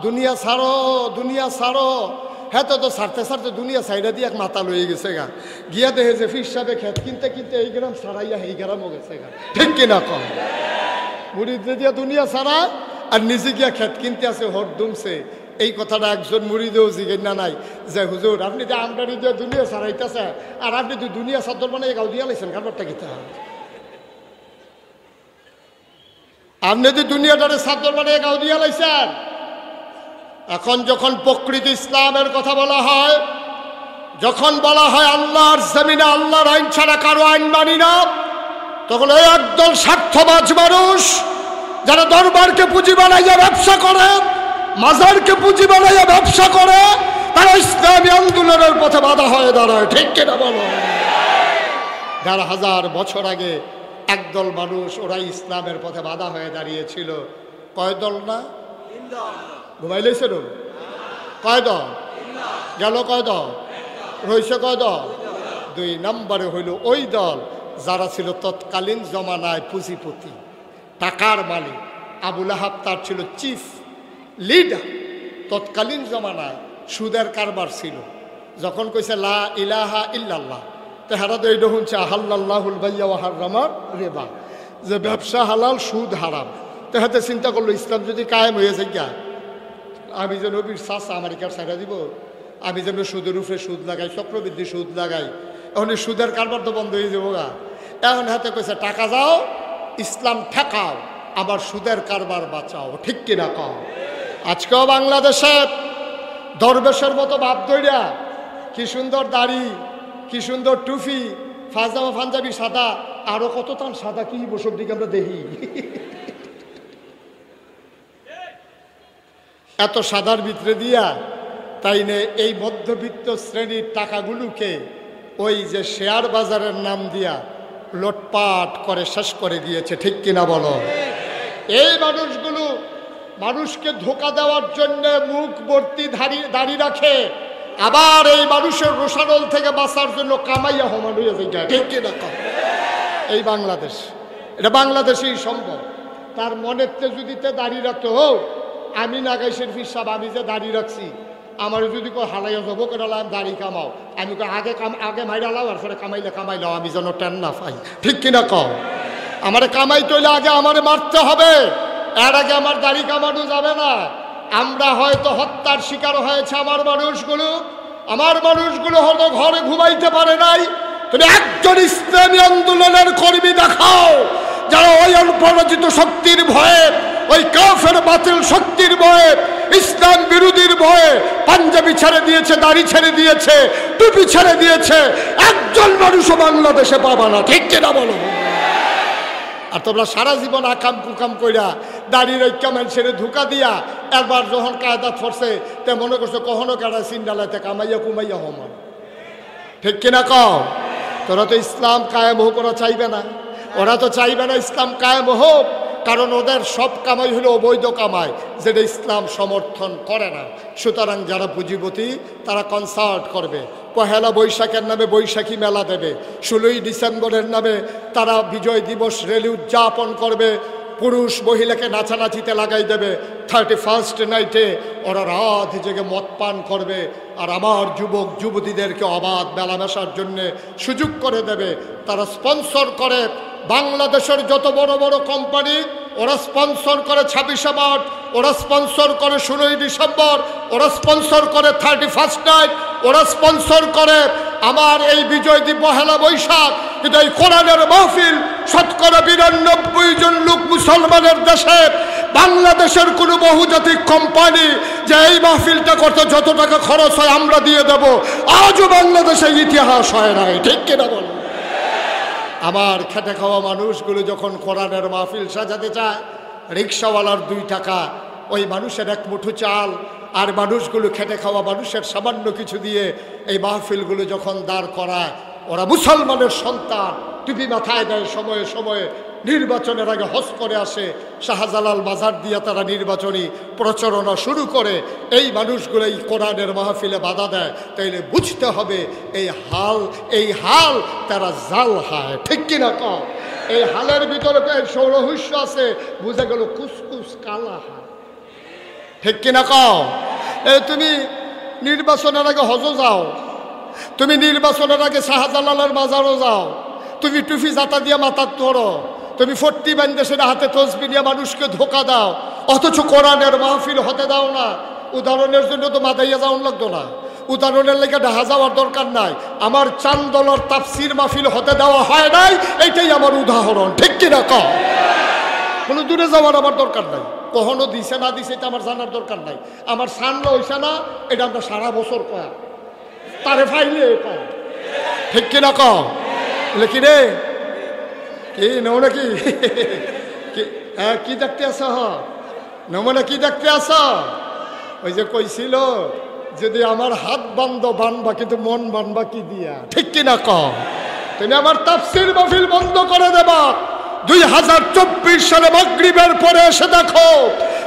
দুনিয়া ছাড়ো, দুনিয়া ছাড়ো, হ্যাঁ তো সারতে সারতে দুনিয়া সাইডা দিয়ে এক মাথা লয়ে গেছে গা, গিয়া দেখে যে ফির সাহেবে খেত কিনতে কিনতে এই গ্রাম সারাইয়া এই গ্রামও গেছে গা, ঠিক কিনা কম? মুড়িদ দিয়া দুনিয়া সারায় আর নিজে গিয়া খেত কিনতে আছে হট দুমছে। এই কথাটা একজন মুড়িদেও জিজ্ঞেস না নাই যে হুজুর আপনি যে আমদানি দিয়ে দুনিয়া সারাইতেছে আর আপনি তো দুনিয়া সাদর মানে গাও দিয়া লাইছেন, কারবারটা কিতা? আপনি যে দুনিয়াটারে সাদর মানে গাও দিয়া লাইছেন। এখন যখন প্রকৃতি ইসলামের কথা বলা হয়, যখন বলা হয় আল্লাহর জমিনে আল্লাহর আইন ছাড়া কারো আইন মানি না, তখন ওই একদল স্বার্থবাজ মানুষ যারা দরবারকে পুঁজি বানাইয়া ব্যবসা করে, মাজারকে পুঁজি বানাইয়া ব্যবসা করে, তারা ইসলামী আন্দোলনের পথে বাধা হয়ে দাঁড়ায়, ঠিক কিনা বলো? ১,৫০০ বছর আগে একদল মানুষ ওরাই ইসলামের পথে বাধা হয়ে দাঁড়িয়েছিল। কয় দল না? ঘুমাইলেছে রুম? কয় দল গেল? কয় দল রয়েছে? কয় দল? ২ নম্বরে হইল ওই দল যারা ছিল তৎকালীন জমানায় পুঁজিপতি, টাকার মালিক। আবুল আহাব তার ছিল চিফ লিডার। তৎকালীন জমানায় সুদের কারবার ছিল। যখন কইছে লা ইলাহা ইল্লাল্লাহ, তো হারা তো এইটা শুনছে আহাল্লাহুল বাইয়া ওয়া হারামার রিবা, যে ব্যবসা হালাল সুদ হারাম। তো হাতে চিন্তা করলো ইসলাম যদি কায়েম হয়ে যায়, গিয়া আমি যেন নবীর চাচা আমেরিকার সাইডা দিব, আমি যেন সুদের উপরে সুদ লাগাই, চক্রবৃদ্ধি সুদ লাগাই, এখন এই সুদের কারবার তো বন্ধ হয়ে যাবো গা। এখন হাতে কইছে টাকা যাও, ইসলাম ঠেকাও, আবার সুদের কারবার বাঁচাও, ঠিক কিনা কও? আজকেও বাংলাদেশে দরবেশের মতো বাপ দইরা, কি সুন্দর দাড়ি, কি সুন্দর টুপি, পাজামা পাঞ্জাবি সাদা, আরো কত তান সাদা কি বসব দিকে আমরা দেখি। এত সাদার ভিতরে দিয়া তাই নে এই মধ্যবিত্ত শ্রেণীর টাকাগুলোকে ওই যে শেয়ার বাজারের নাম দিয়া লোটপাট করে শেষ করে দিয়েছে, ঠিক কিনা বলো? এই মানুষগুলো মানুষকে ধোঁকা দেওয়ার জন্য মুখ ভর্তি দাড়ি রাখে, আবার এই মানুষের রোষানল থেকে বাঁচার জন্য কামাইয়া হমান হয়ে যায়, ঠিক কিনা? এই বাংলাদেশ, এটা বাংলাদেশেই সম্ভব। তার মনের তে যদি দাড়ি রাখতে হোক, আমি নাগাইশের ফির সাহেব, আমি যে দাড়ি রাখছি, আমার যদি কেউ হালাইয়া যাবো কেন দাড়ি কামাও, আমি আগে মাইরালাও আর পরে কামাইলাও, আমি যেন টেন না পাই, ঠিক কিনা কও? আমারে কামাইতে হইলে আগে আমারে মারতে হবে, এর আগে আমার দাড়ি কামানো যাবে না। আমরা হয়তো হত্যার শিকার হয়েছে আমার মানুষগুলো হয়তো ঘরে ঘুমাইতে পারে নাই। তুমি একজন ইসলামী আন্দোলনের কর্মী দেখাও যারা ওই অপরাজিত শক্তির ভয়ে, ওই কাফের বাতিল শক্তির ভয়ে, ইসলাম বিরোধীর ভয়ে পাঞ্জাবি ছেড়ে দিয়েছে, দাড়ি ছেড়ে দিয়েছে, টুপি ছেড়ে দিয়েছে, একজন মানুষও বাংলাদেশে পাবা না, ঠিক কিনা বলো? আর তোমরা সারা জীবন আকাম কুকাম কইরা দাড়ি রক্ষা মানুষের ধোকা দিয়া একবার যখন কায়দা ফরছে তে মনে করছো কখনো কারা সিন্ডালাতে কামাইয়া কুমাইয়া হমান, ঠিক কিনা কও? তোরা তো ইসলাম কায়েম হোক ওরা চাইবে না, ওরা তো চাইবে না ইসলাম কায়েম হোক, কারণ ওদের সব কামাই হলো অবৈধ কামাই, যেটা ইসলাম সমর্থন করে না। সুতরাং যারা পুঁজিপতি তারা কনসার্ট করবে, পহেলা বৈশাখের নামে বৈশাখী মেলা দেবে, 16ই ডিসেম্বরের নামে তারা বিজয় দিবস র্যালি উদযাপন করবে, পুরুষ মহিলাকে নাচানাচিতে লাগাই দেবে, 31st নাইটে ওরা রাত জেগে মদ পান করবে, আর আমার যুবক যুবতীদেরকে অবাধ মেলামেশার জন্যে সুযোগ করে দেবে। তারা স্পন্সর করে বাংলাদেশের যত বড় বড় কোম্পানি, ওরা স্পন্সর করে 26শে মার্চ, ওরা স্পন্সর করে 16ই ডিসেম্বর, ওরা স্পন্সর করে 31st নাইট, ওরা স্পন্সর করে আমার এই বিজয় দিবস পহেলা বৈশাখ। কিন্তু এই কোরআনের মাহফিল 99% জন লোক মুসলমানের দেশে, বাংলাদেশের কোনো বহুজাতিক কোম্পানি যে এই মাহফিলটা করতে যত টাকা খরচ হয় আমরা দিয়ে দেব, আজও বাংলাদেশে ইতিহাস হয় নাই, ঠিক কিনা বল? আমার খেটে খাওয়া মানুষগুলো যখন কোরআনের মাহফিল সাজাতে চায়, রিক্সাওয়ালার 2 টাকা, ওই মানুষের 1 মুঠো চাল, আর মানুষগুলো খেটে খাওয়া মানুষের সামান্য কিছু দিয়ে এই মাহফিলগুলো যখন দাঁড় করায়, ওরা মুসলমানের সন্তান টুপি মাথায় দেয়, সময়ে সময়ে নির্বাচনের আগে হজ করে আসে, শাহজালাল বাজার দিয়ে তারা নির্বাচনী প্রচারণা শুরু করে, এই মানুষগুলো এই কোরআনের মাহফিলে বাধা দেয়। তাইলে বুঝতে হবে এই হাল তারা জাল হায়, ঠিক কিনা কও? এই হালের ভিতরে সৌরহস্য আছে, বুঝে গেল কুসকুস কালা হাল, ঠিক কিনা কও? তুমি নির্বাচনের আগে হজও যাও, তুমি নির্বাচনের আগে শাহজালালের মাজারও যাও, তুমি টুপি জাতা দিয়ে মাথার ধরো, তুমি ফট্টি বান্ধে সেটা হাতে তসবি নিয়ে মানুষকে ধোকা দাও, অথচ কোরআনের মাহফিল হতে দাও না। উদাহরণের জন্য তো মাথাইয়া যাওয়ান লাগতো না, উদাহরণের লেগে ঢাহা যাওয়ার দরকার নাই। আমার চান্দলার তাফসির মাহফিল হতে দেওয়া হয় নাই, এইটাই আমার উদাহরণ, ঠিক কিনা কও? কোনো দূরে যাওয়ার আমার দরকার নাই, কখনো দিছে না দিছে এটা আমার জানার দরকার নাই। আমার সানলো হইছে না, এটা আমরা সারা বছর কয়া তারে ফাইলে কয়, ঠিক কিনা কও? কি রে কি নও নাকি কি দেখতে আস নমনে কি দেখতে আস? ওই যে কইছিল যদি আমার হাত বানবা কিন্তু মন বানবা কি দিয়া, ঠিক কিনা কও? তুমি আমার তাফসীর মাহফিল বন্ধ করে দেবা। 2024 সালে মাগরিবের পরে এসে দেখো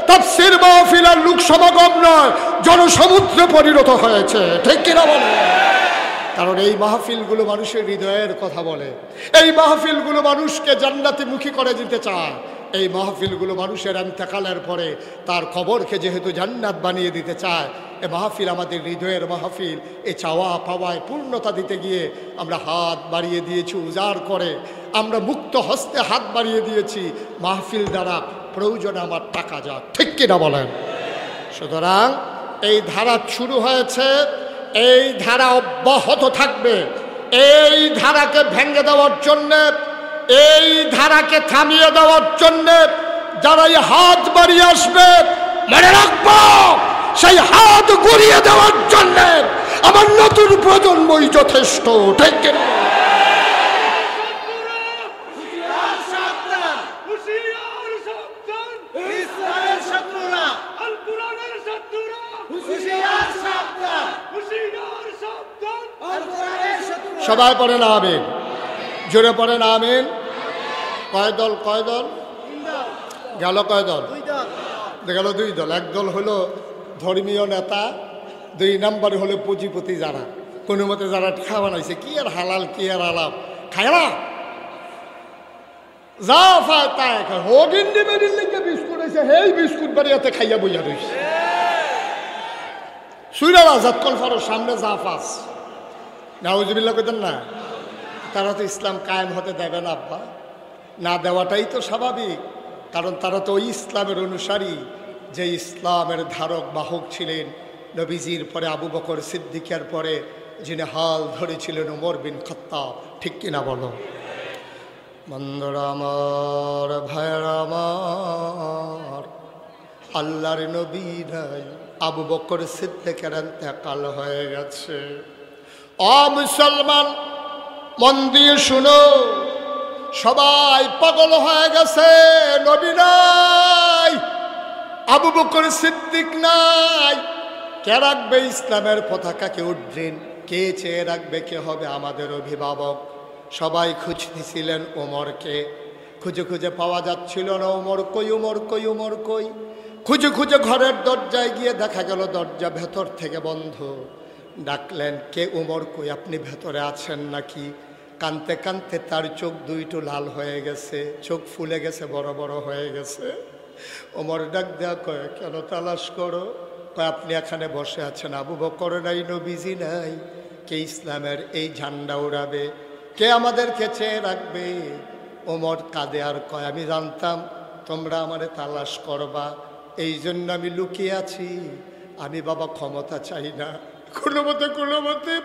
তাফসীর মাহফিল আর লোক সমাগম নয়, জনসমুদ্রে পরিণত হয়েছে, ঠিক কিনা বলো? কারণ এই মাহফিলগুলো মানুষের হৃদয়ের কথা বলে, এই মাহফিলগুলো মানুষকে জান্নাতি মুখী করে দিতে চায়, এই মাহফিলগুলো মানুষের ইন্তেকালের পরে তার কবরকে যেহেতু জান্নাত বানিয়ে দিতে চায়। এ মাহফিল আমাদের হৃদয়ের মাহফিল। এ চাওয়া পাওয়ায় পূর্ণতা দিতে গিয়ে আমরা হাত বাড়িয়ে দিয়েছি উজাড় করে, আমরা মুক্ত হস্তে হাত বাড়িয়ে দিয়েছি মাহফিল দ্বারা প্রয়োজনে আমার টাকা যাক, ঠিক কিনা বলেন? সুতরাং এই ধারা শুরু হয়েছে, এই ধারা অব্যাহত থাকবে। এই ধারাকে ভেঙে দেওয়ার জন্যে, এই ধারাকে থামিয়ে দেওয়ার জন্যে যারা এই হাত বাড়িয়ে আসবে, মনে রাখবো সেই হাত গড়িয়ে দেওয়ার জন্যে আমার নতুন প্রজন্মই যথেষ্ট, ঠিক কিনা? সবাই পড়েন আমিন, জোরে পড়েন আমিন। কয় দল কয় দল গেল? কয় দল গেল? 2 দল। এক দল হলো ধর্মীয় নেতা, 2 নম্বরে হলো পুঁজিপতি যারা কোনো মতে যারা ঠা বানাইছে, কি আর হালাল কি আর আলাপ খায় না, যা পায় তাই খায়। হোগিন্দি বেরির লিখে বিস্কুট হয়েছে, হেই বিস্কুট বাড়িয়াতে খাইয়া বইয়া রয়েছে। সুইরালা যতক্ষণ ফারো সামনে যা পাস নাউজুবিল্লাহ কইতেন না, তারা তো ইসলাম কায়েম হতে দেবে না আব্বা, না দেওয়াটাই তো স্বাভাবিক। কারণ তারা তো ওই ইসলামের অনুসারী যে ইসলামের ধারক বাহক ছিলেন নবীজির পরে আবু বকর সিদ্দিকের পরে যিনি হাল ধরেছিলেন ওমর বিন খাত্তাব, ঠিক কিনা বলো? বন্ধুরা আমার, ভাইয়েরা আমার, আল্লাহর নবী নাই, আবু বকর সিদ্দিকের ইন্তেকাল হয়ে গেছে। ও মুসলমান মন দিয়ে শুনো, সবাই পাগল হয়ে গেছে, নবী নাই, আবু বকর সিদ্দিক নাই, কে রাখবে ইসলামের পতাকাকে উড্ডীন? কে চেয়ে রাখবে? কে হবে আমাদের অভিভাবক? সবাই খুঁজতেছিলেন ওমরকে, খুঁজে খুঁজে পাওয়া যাচ্ছিল না। ওমর কই, ওমর কই, ওমর কই? খুঁজে খুঁজে ঘরের দরজায় গিয়ে দেখা গেল দরজা ভেতর থেকে বন্ধ। ডাকলেন, কে? ওমর কই, আপনি ভেতরে আছেন নাকি? কানতে কানতে তার চোখ 2টো লাল হয়ে গেছে, চোখ ফুলে গেছে, বড় বড় হয়ে গেছে। ওমর ডাক দেয়া কয়, কেন তালাশ করো? কয়, আপনি এখানে বসে আছেন, আবু বকর নাই, নবীজি নাই, কে ইসলামের এই ঝান্ডা উড়াবে? কে আমাদেরকে চেয়ে রাখবে? ওমর কাঁদে আর কয়, আমি জানতাম তোমরা আমারে তালাশ করবা, এই জন্য আমি লুকিয়ে আছি। আমি বাবা ক্ষমতা চাই না, কোনো মতে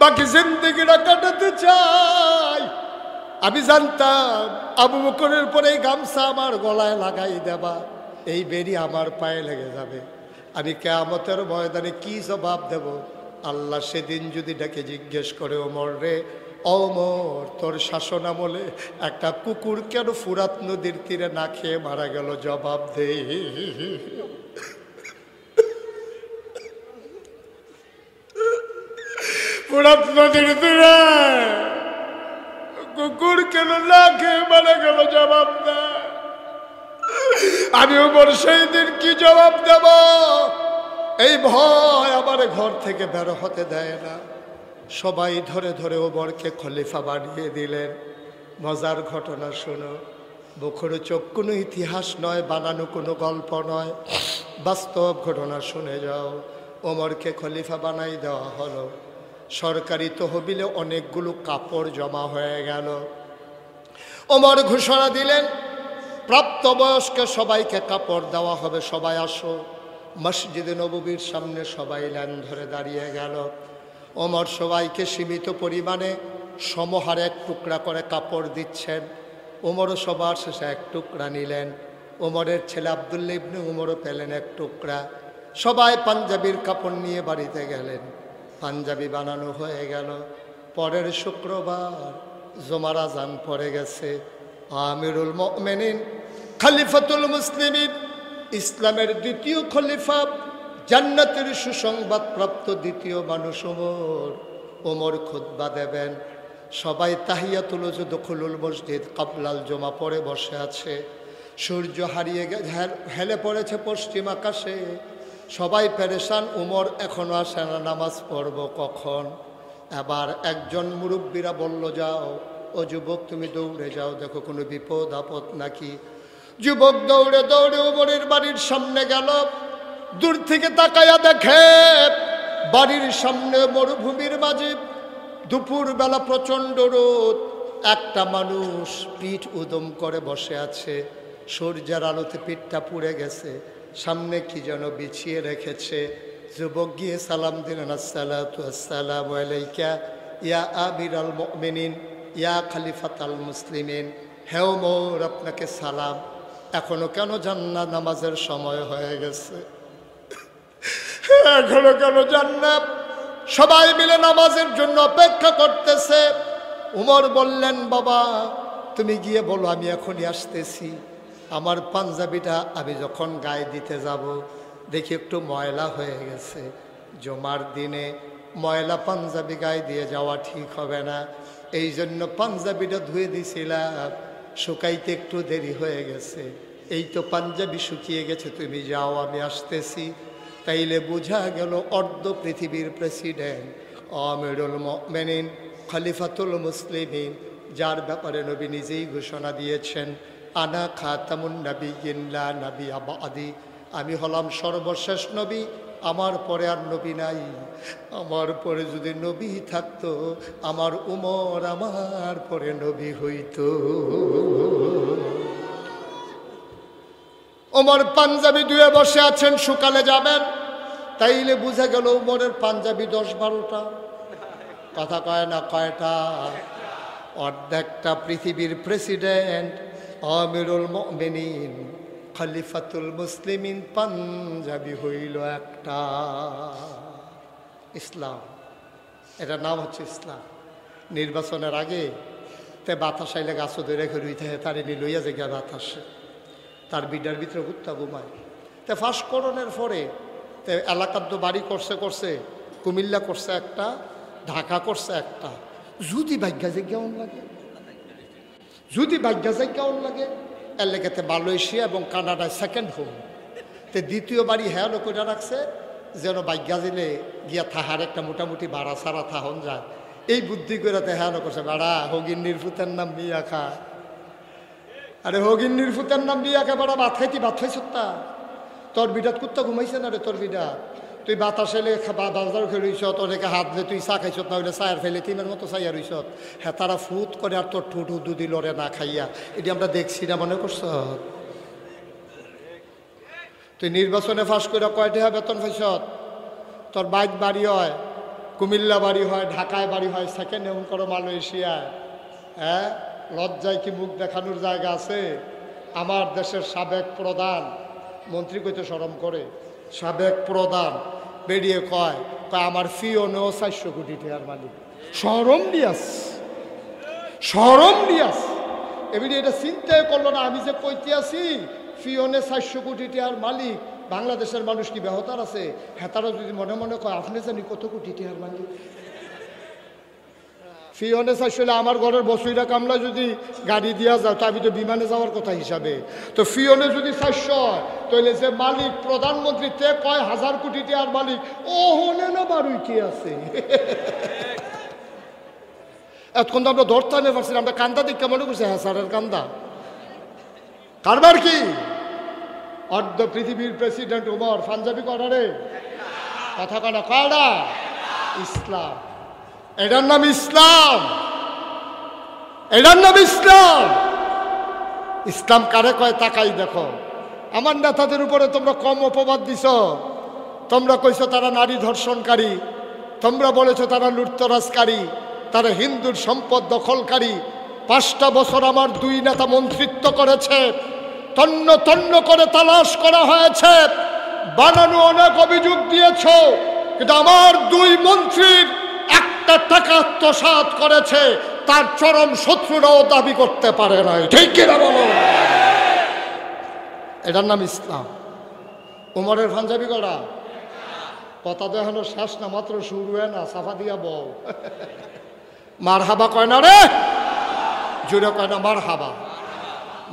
বাকি জিন্দেগিটা কাটাতে চাই। আমি জানতাম আবু বকরের পরে এই গামছা আমার গলায় লাগাই দেবা, এই বেরি আমার পায়ে লেগে যাবে, আমি কিয়ামতের ময়দানে কি জবাব দেব? আল্লাহ সেদিন যদি ডেকে জিজ্ঞেস করে, ওমর রে, ওমর তোর শাসন আমলে একটা কুকুর কেন ফুরাত নদীর তীরে না খেয়ে মারা গেল? জবাব দে। ফুরাত নদীর তীরে কুকুর কেন না খেয়ে মারা গেল? জবাব দে। আমি ওমর সেই দিন কি জবাব দেব? এই ভয় আমার ঘর থেকে বের হতে দেয় না। সবাই ধরে ধরে ওমরকে খলিফা বানিয়ে দিলেন। মজার ঘটনা শোনো, বখরে চোখ কোনো ইতিহাস নয়, বানানো কোনো গল্প নয়, বাস্তব ঘটনা শুনে যাও। ওমরকে খলিফা বানাই দেওয়া হলো। সরকারি তহবিলে অনেকগুলো কাপড় জমা হয়ে গেল। ওমর ঘোষণা দিলেন, প্রাপ্তবয়স্ক সবাইকে কাপড় দেওয়া হবে, সবাই আসো। মসজিদে নববীর সামনে সবাই লাইন ধরে দাঁড়িয়ে গেল। ওমর সবাইকে সীমিত পরিমাণে সমহারে এক টুকরা করে কাপড় দিচ্ছেন। ওমরও সবার শেষে এক টুকরা নিলেন। ওমরের ছেলে আব্দুল্লাহ ইবনে ওমরও পেলেন এক টুকরা। সবাই পাঞ্জাবির কাপড় নিয়ে বাড়িতে গেলেন। পাঞ্জাবি বানানো হয়ে গেল। পরের শুক্রবার জুমার আজান পড়ে গেছে। আমিরুল মুমিনিন খলিফাতুল মুসলিমিন, ইসলামের দ্বিতীয় খলিফা, জান্নাতের সুসংবাদ প্রাপ্ত দ্বিতীয় মানুষ ওমর খুতবা দেবেন। সবাই তাহিয়াতুল দুখুলুল মসজিদ কাবলাল জমা পড়ে বসে আছে। সূর্য হারিয়ে হেলে পড়েছে পশ্চিম আকাশে। সবাই পেরেশান, উমর এখনো আসে না, নামাজ পড়ব কখন। এবার একজন মুরব্বীরা বলল, যাও ও যুবক তুমি দৌড়ে যাও, দেখো কোনো বিপদ আপদ নাকি। যুবক দৌড়ে দৌড়ে উমরের বাড়ির সামনে গেল। দূর থেকে তাকায়া দেখে বাড়ির সামনে মরুভূমির মাঝে দুপুর বেলা প্রচণ্ড রোদ, একটা মানুষ পিঠ উদম করে বসে আছে। সূর্যের আলোতে পিঠটা পুড়ে গেছে, সামনে কি যেন বিছিয়ে রেখেছে। যুবক গিয়ে সালাম দিলেন, আসসালাতু আসসালামু আলাইকা ইয়া আমিরাল মুমিনিন ইয়া খলিফাতাল মুসলিমিন। হে ওমর, আপনাকে সালাম। এখনো কেন জান্নাত নামাজের সময় হয়ে গেছে? এখনো কেন জান্নাত? সবাই মিলে নামাজের জন্য অপেক্ষা করতেছে। উমর বললেন, বাবা তুমি গিয়ে বলো আমি এখনই আসতেছি। আমার পাঞ্জাবিটা আমি যখন গায়ে দিতে যাব দেখি একটু ময়লা হয়ে গেছে। জুমার দিনে ময়লা পাঞ্জাবি গায়ে দিয়ে যাওয়া ঠিক হবে না, এই জন্য পাঞ্জাবিটা ধুয়ে দিছিলাম, শুকাইতে একটু দেরি হয়ে গেছে। এই তো পাঞ্জাবি শুকিয়ে গেছে, তুমি যাও আমি আসতেছি। তাইলে বোঝা গেল অর্ধ পৃথিবীর প্রেসিডেন্ট আমিরুল মুমিনিন খলিফাতুল মুসলিমিন, যার ব্যাপারে নবী নিজেই ঘোষণা দিয়েছেন, আনা খাতামুন নাবিয়্যিন লা নাবিয়্যা বা'দি, আমি হলাম সর্বশেষ নবী, আমার পরে আর নবী নাই। আমার পরে যদি নবী থাকতো আমার উমর আমার পরে নবী হইতো। ওমর পাঞ্জাবি ধুয়ে বসে আছেন, সকালে যাবেন। তাইলে বুঝা গেল উমরের পাঞ্জাবি 10-12টা। কথা কয় না, কয়টা? অর্ধেকটা পৃথিবীর প্রেসিডেন্ট আমিরুল মুমিনিন খলিফাতুল মুসলিমিন পাঞ্জাবি হইল একটা। ইসলাম, এটার নাম হচ্ছে ইসলাম। নির্বাচনের আগে তে বাতাস আইলে গাছ ধরে রইতে তার এনে লইয়া জায়গা বাতাসে, তার বিডার ভিতরে কুত্তা ঘুমায়। তে ফাঁসকরণের পরে তে এলাকার তো বাড়ি করছে কুমিল্লা করছে একটা, ঢাকা করছে একটা। যদি ভাগ্যা জায়গাও লাগে, যদি ভাগ্যা জায়গাও লাগে, এর লেগেতে মালয়েশিয়া এবং কানাডায় সেকেন্ড হোম। তে দ্বিতীয় বাড়ি হ্যাঁ করে রাখছে যেন ভাগ্যা দিলে গিয়া থাহার একটা মোটামুটি ভাড়া ছাড়া থাহন যায়। এই বুদ্ধি করে তে হ্যাঁ করছে, বেড়া হগিন নির্ফুতের নাম বিয়া খা। আরে হগিন নির্ফুতের নাম বিয়া খা, বেড়া ভাত খাইতি, ভাত খাইছ তা তোর বিডাত কুত্তা ঘুমাইছে না রে তোর বিডা। তুই বাতাস এলে বাজার খেয়ে রইছ, অনেকে হাত দিয়ে তুই চা খাইছত না হইলে চায়ের ফেলে তিনের মতো চাইয়া রইছ। হ্যাঁ তারা ফুট করে আর তোর ঠুটু দুদি লড়ে না খাইয়া, এটি আমরা দেখছি না মনে করছ? তুই নির্বাচনে ফাঁস করে কয়টা বেতন পাইছ? তোর বাইক বাড়ি হয়, কুমিল্লা বাড়ি হয়, ঢাকায় বাড়ি হয়, সেকেন্ড হোম করো মালয়েশিয়ায়। হ্যাঁ, লজ্জায় কি মুখ দেখানোর জায়গা আছে? আমার দেশের সাবেক প্রধান মন্ত্রী কইতে শরম করে, সাবেক প্রধান বেরিয়ে কয় আমার ফিওনেও 400 কোটি টাকার মালিক। শরম দিয়াস, শরম দিয়াস। এবারে এটা চিন্তাই করলো না, আমি যে কইতে আছি ফিওনে 400 কোটি টাকার মালিক, বাংলাদেশের মানুষ কি বেহতার আছে? হেতারা যদি মনে মনে কয় আপনি জানি কত কোটি টাকার মালিক। ফিওনে 400, আমার ঘরের বসুইরা কামলা যদি গাড়ি দিয়া যাও তা আমি তো বিমানে যাওয়ার কথা হিসাবে। তো ফিওনে যদি 400 হয় তাহলে যে মালিক প্রধানমন্ত্রী তে কয় 1000 কোটি টাকার মালিক, ও হনে না বারুই কি আছে। এতক্ষণ তো আমরা ধরতে নিয়ে পারছি, আমরা কান্দা দিক মনে করছি হ্যাঁ স্যারের কান্দা। কারবার কি? অর্ধ পৃথিবীর প্রেসিডেন্ট উমর পাঞ্জাবি করারে কথা কনা কয়টা? ইসলাম। এটার নাম ইসলাম, এটার নাম ইসলাম। ইসলাম কারে কয় তাকাই দেখো। আমার নেতাদের উপরে তোমরা কম অপবাদ দিছ। তোমরা কইছো তারা নারী ধর্ষণকারী, তোমরা বলেছো তারা লুটতরাজকারী, তারা হিন্দুর সম্পদ দখলকারী। 5টা বছর আমার 2 নেতা মন্ত্রিত্ব করেছে, তন্ন তন্ন করে তালাশ করা হয়েছে, বানানো অনেক অভিযোগ দিয়েছ, কিন্তু আমার 2 মন্ত্রীর একটা টাকা আত্মসাৎ করেছে তার চরম শত্রুরাও দাবি করতে পারে নাই। ঠিক কিনা বলো? এটার নাম ইসলাম। উমরের পাঞ্জাবি করা কথা তো এখনো শেষ না, মাত্র শুরু হয় না। সাফা দিয়া বউ মার হাবা কয় না রে, জুড়ে কয় না মার হাবা।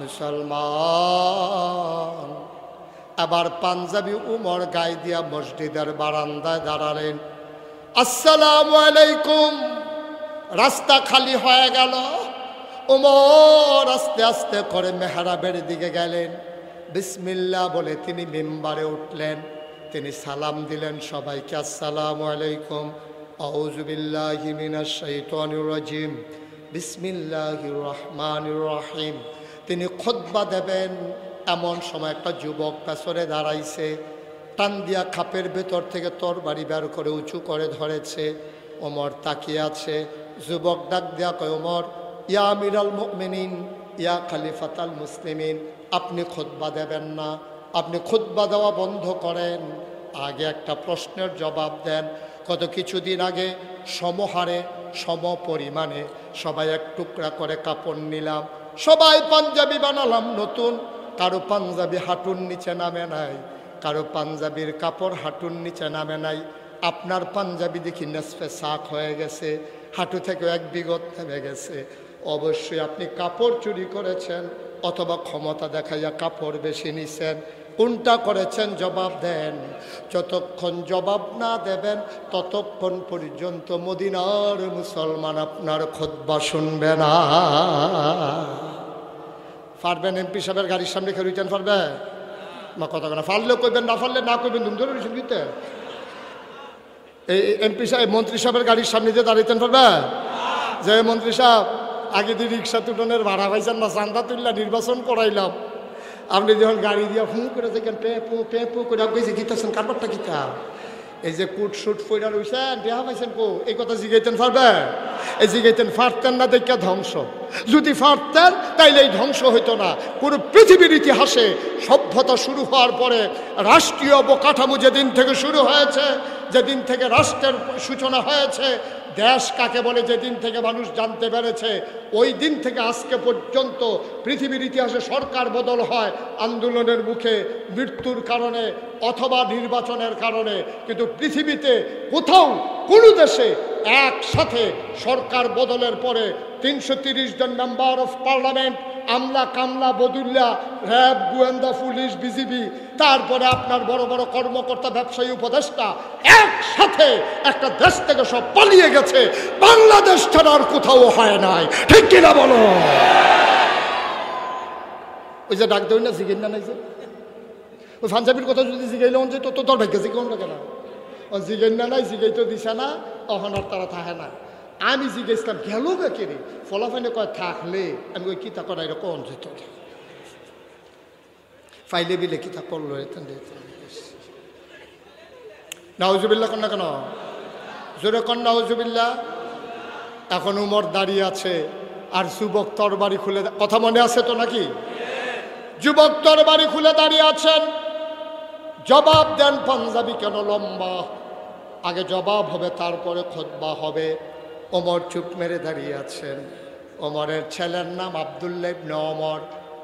মুসলমান আবার পাঞ্জাবি উমর গায়ে দিয়া মসজিদের বারান্দায় দাঁড়ালেন। আসসালামু আলাইকুম। রাস্তা খালি হয়ে গেল। উমর আস্তে আস্তে করে মেহরাবের দিকে গেলেন। বিসমিল্লাহ বলে তিনি মিম্বারে উঠলেন। তিনি সালাম দিলেন সবাইকে, আসসালামু আলাইকুম, আউযু বিল্লাহি মিনাশ শাইতানির রাজিম, বিসমিল্লাহির রহমানির রহিম। তিনি খুতবা দেবেন, এমন সময় একটা যুবক পেছনে দাঁড়াইছে, টান দিয়া খাপের ভেতর থেকে তরবারি বের করে উঁচু করে ধরেছে। ওমর তাকিয়ে আছে। যুবক ডাক দিয়া কয়, ওমর, ইয়া আমিরাল মুমিনিন, ইয়া খলিফাতাল মুসলিমিন, আপনি খুতবা দেবেন না, আপনি খুতবা দেওয়া বন্ধ করেন, আগে একটা প্রশ্নের জবাব দেন। কত কিছুদিন আগে সমহারে সম পরিমাণে সবাই এক টুকরা করে কাপড় নিলাম, সবাই পাঞ্জাবি বানালাম নতুন। কারো পাঞ্জাবি হাঁটুর নিচে নামে নাই, কারো পাঞ্জাবির কাপড় হাঁটুর নিচে নামে নাই। আপনার পাঞ্জাবি দেখি নেসফে সাক হয়ে গেছে, হাঁটু থেকে 1 বিগত নেমে গেছে। অবশ্যই আপনি কাপড় চুরি করেছেন অথবা ক্ষমতা দেখাইয়া কাপড় বেশি নিছেন। কোনটা করেছেন জবাব দেন। যতক্ষণ জবাব না দেবেন ততক্ষণ পর্যন্ত মদিনার মুসলমান আপনার খুতবা শুনবে না। পারবেন এমপি সাহেবের গাড়ির সামনে খেয়ে রিটার্ন পারবে না? কথা না পারলেও কইবেন, না পারলে না কইবেন। ধুম ধরে রিটার্ন দিতে এই এমপি সাহেব মন্ত্রী সাহেবের গাড়ির সামনে দিয়ে দাঁড়িয়েতেন পারবে? যে মন্ত্রী সাহেব আগে দিয়ে রিক্সা তুলনের ভাড়া পাইছেন না, চান্দা তুললা নির্বাচন করাইলাম, আপনি যখন গাড়ি দিয়ে ফু করে দেখেন পেপু করে গেছে গীতাছেন কারবারটা গীতা, এই যে কুট শুট ফইরা রইছেন দেহা পাইছেন কো, এই কথা জিগাইতেন পারবে? এই জিগাইতেন পারতেন না দেখা ধ্বংস। যদি পারতেন তাইলে এই ধ্বংস হইতো না। পুরো পৃথিবীর ইতিহাসে সভ্যতা শুরু হওয়ার পরে রাষ্ট্রীয় অবকাঠামো যেদিন থেকে শুরু হয়েছে, যেদিন থেকে রাষ্ট্রের সূচনা হয়েছে, দেশ কাকে বলে যেদিন থেকে মানুষ জানতে পেরেছে, ওই দিন থেকে আজকে পর্যন্ত পৃথিবীর ইতিহাসে সরকার বদল হয় আন্দোলনের মুখে, মৃত্যুর কারণে অথবা নির্বাচনের কারণে। কিন্তু পৃথিবীতে কোথাও কোনো দেশে একসাথে সরকার বদলের পরে 330 জন মেম্বার অফ পার্লামেন্ট, আমলা কামলা বদুল্লা, র্যাব, গোয়েন্দা পুলিশ, বিজিবি, তারপরে আপনার বড় বড় কর্মকর্তা, ব্যবসায়ী, উপদেষ্টা একসাথে একটা দেশ থেকে সব পালিয়ে গেছে। বাংলাদেশ ছাড়া আর কোথাও হয় নাই। ঠিক কিনা বলো? ওই যে ডাক দেয় না জিগেন না নাই যে ওই পাঞ্জাবির কথা যদি জিগাইলে যে তো তোর ভাগ্য জিগাম লাগে না, ও জিগেন না নাই জিগাইতে দিছে না, তখন আর তারা থাকে না। আমি জিজ্ঞেসলাম গেল কে রে, ফলাফাইনে কয় থাকলে আমি ওই কিতা করা এরকম যেত ফাইলে বিলে কিতা করলো নাউজুবিল্লাহ কন্যা কেন জোরে কন নাউজুবিল্লাহ। এখন উমর দাঁড়িয়ে আছে আর যুবক তরবারি খুলে, কথা মনে আছে তো নাকি? যুবক তরবারি খুলে দাঁড়িয়ে আছেন। জবাব দেন। পাঞ্জাবি কেন লম্বা? আগে জবাব হবে তারপরে খুতবা হবে। ওমর চুপ মেরে দাঁড়িয়ে আছেন। ওমরের ছেলের নাম আব্দুল্লাহ ইবনে ওমর,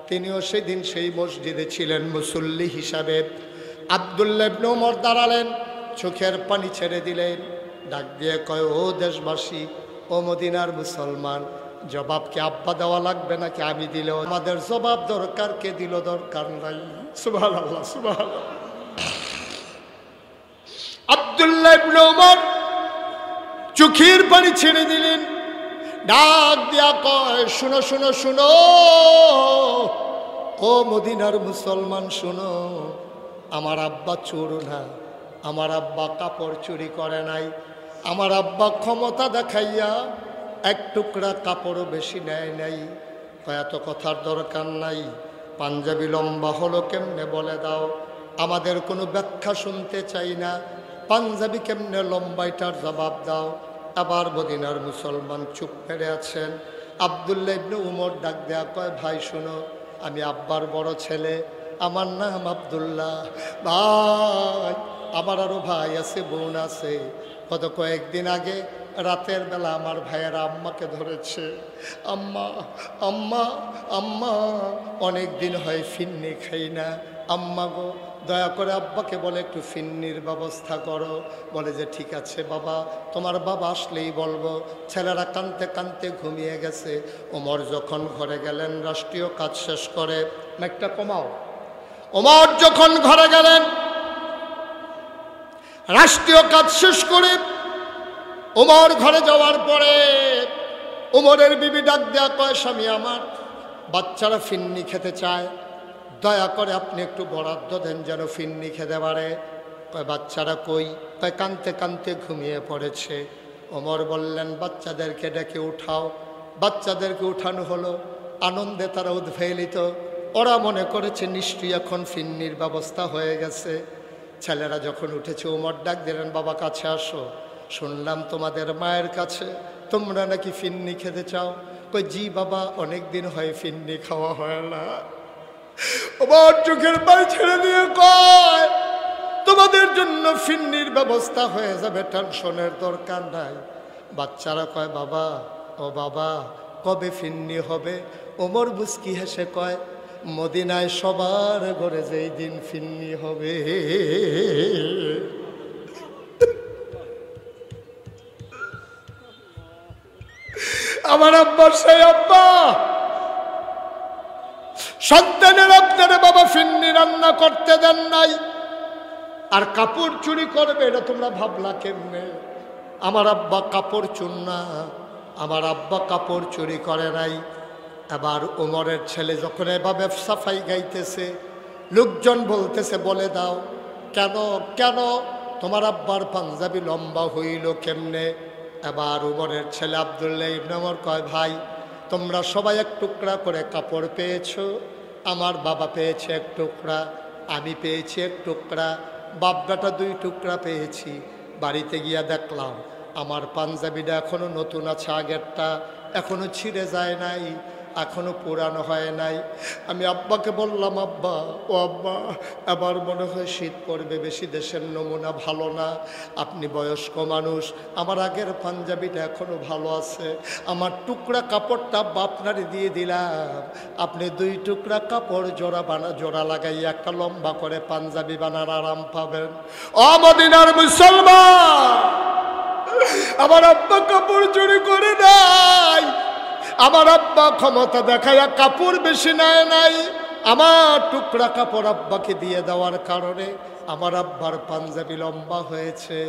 তিনিও সেদিন সেই মসজিদে ছিলেন মুসল্লি হিসাবে। আব্দুল্লাহ ইবনে ওমর দাঁড়ালেন, চোখের পানি ছেড়ে দিলেন, ডাক দিয়ে কয়, ও দেশবাসী, ও মদিনার মুসলমান, জবাব কি আব্বা দেওয়া লাগবে নাকি আমি দিলেও? আমাদের জবাব দরকার, কে দিল দরকার নাই। সুবহানাল্লাহ, সুবহানাল্লাহ। আব্দুল্লাহ ইবনে ওমর চোখের পানি ছেড়ে দিলেন, ডাক দিয়া কয়, শুনো শুনো শুনো, ও মদিনার মুসলমান শুনো, আমার আব্বা চোর না, আমার আব্বা কাপড় চুরি করে নাই, আমার আব্বা ক্ষমতা দেখাইয়া এক টুকরা কাপড়ও বেশি নেয় নাই। এত কথার দরকার নাই, পাঞ্জাবি লম্বা হলো কেমনে বলে দাও, আমাদের কোনো ব্যাখ্যা শুনতে চাই না, পাঞ্জাবি কেমনে লম্বা এটার জবাব দাও। আবার মদিনার মুসলমান চুপ মেরে আছেন। আব্দুল্লাহ ইবনে উমর ডাক দেয়া কয়, ভাই শোনো, আমি আব্বার বড় ছেলে, আমার নাম আব্দুল্লাহ। ভাই, আমার আরো ভাই আছে, বোন আছে। গত কয়েকদিন আগে রাতের বেলা আমার ভাইয়েরা আম্মাকে ধরেছে, আম্মা আম্মা আম্মা, অনেক দিন হয় ফিন্নি খাই না, আম্মা গো দয়া করে আব্বাকে বলে একটু ফিন্নির ব্যবস্থা করো। বলে যে ঠিক আছে বাবা, তোমার বাবা আসলেই বলবো। ছেলেরা কাঁদতে কাঁদতে ঘুমিয়ে গেছে। ওমর যখন ঘরে গেলেন রাষ্ট্রীয় কাজ শেষ করে, একটা কমাও, ওমর যখন ঘরে গেলেন রাষ্ট্রীয় কাজ শেষ করে, ওমর ঘরে যাওয়ার পরে ওমরের বিবি ডাক দেয়া কয়, স্বামী আমার, বাচ্চারা ফিন্নি খেতে চায়, দয়া করে আপনি একটু বরাদ্দ দেন যেন ফিন্নি খেতে পারে। কয় বাচ্চারা কই? কয় কাঁদতে কাঁদতে ঘুমিয়ে পড়েছে। ওমর বললেন বাচ্চাদেরকে ডেকে উঠাও। বাচ্চাদেরকে উঠানো হলো, আনন্দে তারা উদ্বেলিত। ওরা মনে করেছে নিশ্চয়ই এখন ফিন্নির ব্যবস্থা হয়ে গেছে। ছেলেরা যখন উঠেছে ওমর ডাক দিলেন, বাবা কাছে আসো, শুনলাম তোমাদের মায়ের কাছে তোমরা নাকি ফিন্নি খেতে চাও। কই জি বাবা, অনেক দিন হয় ফিন্নি খাওয়া হয় না। ওমর চোখের পানি ছেড়ে দিয়ে কয়, তোমাদের জন্য ফিন্নির ব্যবস্থা হয়ে যাবে, টেনশনের দরকার নাই। বাচ্চারা কয় বাবা, ও বাবা কবে ফিন্নি হবে? ওমর বুসকি হেসে কয়, মদিনায় সবার ঘরে যেই দিন ফিন্নি হবে। আমার আব্বা সেই আব্বা, সন্তানের আপনারা বাবা ফিন্নি রান্না করতে দেন নাই, আর কাপড় চুরি করবে এটা তোমরা ভাবলা কেমনে? আমার আব্বা কাপড় চুর না, আমার আব্বা কাপড় চুরি করে নাই। আবার ওমরের ছেলে যখন এভাবে সাফাই গাইতেছে, লোকজন বলতেছে বলে দাও কেন কেন তোমার আব্বার পাঞ্জাবি লম্বা হইল কেমনে? এবার ওমরের ছেলে আব্দুল্লাহ ইবনে ওমর কয়, ভাই তোমরা সবাই এক টুকরা করে কাপড় পেয়েছো, আমার বাবা পেয়েছে এক টুকরা, আমি পেয়েছি এক টুকরা, বাপটা 2 টুকরা পেয়েছি। বাড়িতে গিয়া দেখলাম আমার পাঞ্জাবিটা এখনো নতুন আছে, আগেরটা এখনো ছিঁড়ে যায় নাই, এখনো পুরানো হয় নাই। আমি আব্বাকে বললাম, আব্বা ও আব্বা, এবার মনে হয় শীত পড়বে বেশি, দেশের নমুনা ভালো না, আপনি বয়স্ক মানুষ, আমার আগের পাঞ্জাবিটা এখনো ভালো আছে, আমার টুকরা কাপড়টা আপনারে দিয়ে দিলাম, আপনি 2 টুকরা কাপড় জোড়া লাগাইয়া একটা লম্বা করে পাঞ্জাবি বানার আরাম পাবেন। ও মদিনার মুসলমান, আমার আব্বা কাপড় চুরি করে নাই, আমার আব্বা ক্ষমতা দেখায়া কাপড় বেশি নেয় নাই, আমার টুকরা কাপড় আব্বাকে দিয়ে দেওয়ার কারণে আমার আব্বার পাঞ্জাবি লম্বা হয়েছে।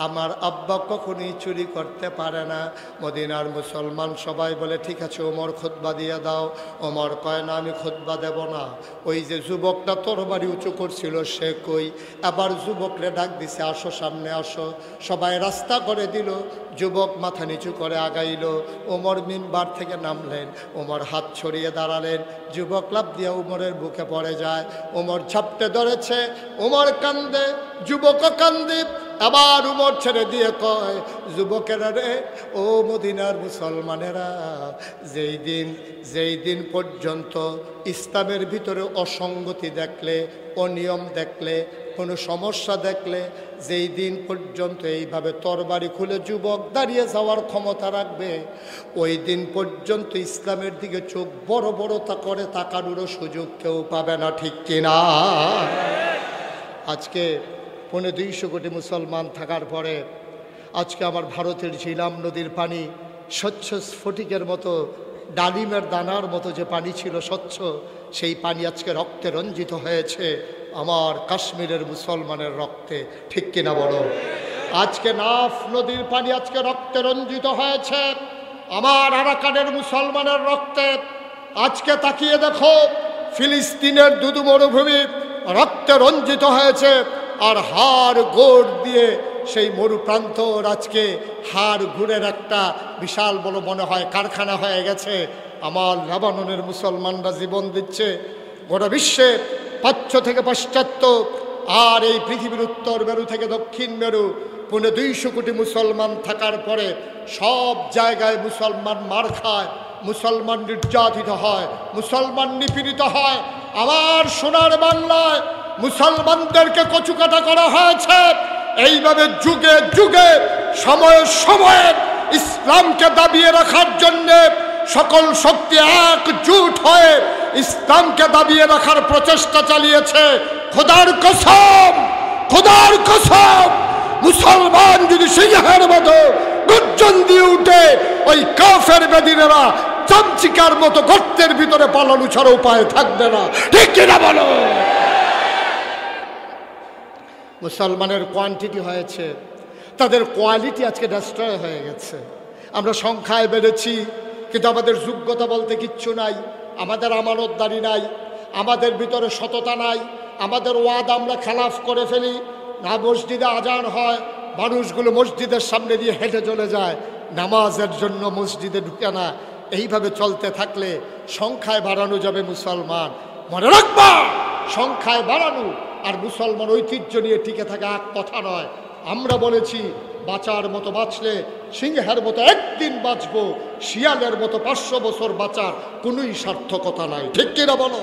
আমার আব্বা কখনোই চুরি করতে পারে না। মদিনার মুসলমান সবাই বলে ঠিক আছে ওমর খুতবা দিয়ে দাও। ওমর কয় না, আমি খুতবা দেব না। ওই যে যুবকটা তরবারি উঁচু করছিল সে কই? আবার যুবকরে ডাক দিছে, আসো সামনে আসো। সবাই রাস্তা করে দিল, যুবক মাথা নিচু করে আগাইল। ওমর মিম্বার থেকে নামলেন, ওমর হাত ছড়িয়ে দাঁড়ালেন, যুবক লাফ দিয়ে ওমরের বুকে পড়ে যায়। ওমর ঝাপটে ধরেছে, ওমর কান্দে, যুবকও কান্দে। আবার উমর ছেড়ে দিয়ে কয়, যুবকেরা রে, ও মদিনার মুসলমানেরা, যেই দিন পর্যন্ত ইসলামের ভিতরে অসঙ্গতি দেখলে, অনিয়ম দেখলে, কোনো সমস্যা দেখলে, যেই দিন পর্যন্ত এইভাবে তরবারি খুলে যুবক দাঁড়িয়ে যাওয়ার ক্ষমতা রাখবে, ওই দিন পর্যন্ত ইসলামের দিকে চোখ বড় বড় করে তাকানোরও সুযোগ কেউ পাবে না, ঠিক কিনা? আজকে 250 কোটি মুসলমান থাকার পরে আজকে আমার ভারতের ঝিলাম নদীর পানি স্বচ্ছ স্ফটিকের মতো, ডালিমের দানার মতো যে পানি ছিল স্বচ্ছ, সেই পানি আজকে রক্তে রঞ্জিত হয়েছে, আমার কাশ্মীরের মুসলমানের রক্তে, ঠিক কিনা বলো? আজকে নাফ নদীর পানি আজকে রক্তে রঞ্জিত হয়েছে আমার আরাকানের মুসলমানের রক্তে। আজকে তাকিয়ে দেখো, ফিলিস্তিনের দুদু মরুভূমি রক্তে রঞ্জিত হয়েছে আর হাড় গোড় দিয়ে সেই মরুপ্রান্ত আজকে হাড় ঘুরের একটা বিশাল বড় মনে হয় কারখানা হয়ে গেছে। আমার লেবাননের মুসলমানরা জীবন দিচ্ছে, গোটা বিশ্বে প্রাচ্য থেকে পাশ্চাত্য আর এই পৃথিবীর উত্তর মেরু থেকে দক্ষিণ মেরু 250 কোটি মুসলমান থাকার পরে সব জায়গায় মুসলমান মার খায়, মুসলমান নির্যাতিত হয়, মুসলমান নিপীড়িত হয়। আমার সোনার বাংলায় মুসলমানদেরকে কচুকাটা করা হয়েছে। এইভাবে যুগে যুগে সময়ে সময়ে ইসলামকে দাবিয়ে রাখার জন্যে সকল শক্তি একজুট হয়ে ইসলামকে দাবিয়ে রাখার প্রচেষ্টা চালিয়েছে। খোদার কসম, খোদার কসম, মুসলমান যদি সিংহের মতো গর্জন দিয়ে উঠে ওই কাফের বেদিনেরা চামচিকার মতো গর্তের ভিতরে পালানো ছাড়া উপায় থাকবে না। ঠিক কিনা বলো? মুসলমানের কোয়ান্টিটি হয়েছে, তাদের কোয়ালিটি আজকে ডিস্ট্রয় হয়ে গেছে। আমরা সংখ্যায় বেড়েছি, কিন্তু আমাদের যোগ্যতা বলতে কিচ্ছু নাই, আমাদের আমানতদারি নাই, আমাদের ভিতরে সততা নাই, আমাদের ওয়াদা আমরা খেলাফ করে ফেলি। না মসজিদে আজান হয়, মানুষগুলো মসজিদের সামনে দিয়ে হেঁটে চলে যায়, নামাজের জন্য মসজিদে ঢুকে না। এইভাবে চলতে থাকলে সংখ্যায় বাড়ানো যাবে মুসলমান। মনে রাখবা, সংখ্যায় বাড়ানো আর মুসলমান ঐতিহ্য নিয়ে টিকে থাকা এক কথা নয়। আমরা বলেছি বাঁচার মতো বাঁচলে সিংহের মতো একদিন বাঁচবো, শিয়ালের মতো 500 বছর বাঁচার কোনোই সার্থকতা নাই। ঠিক কিনা বলো?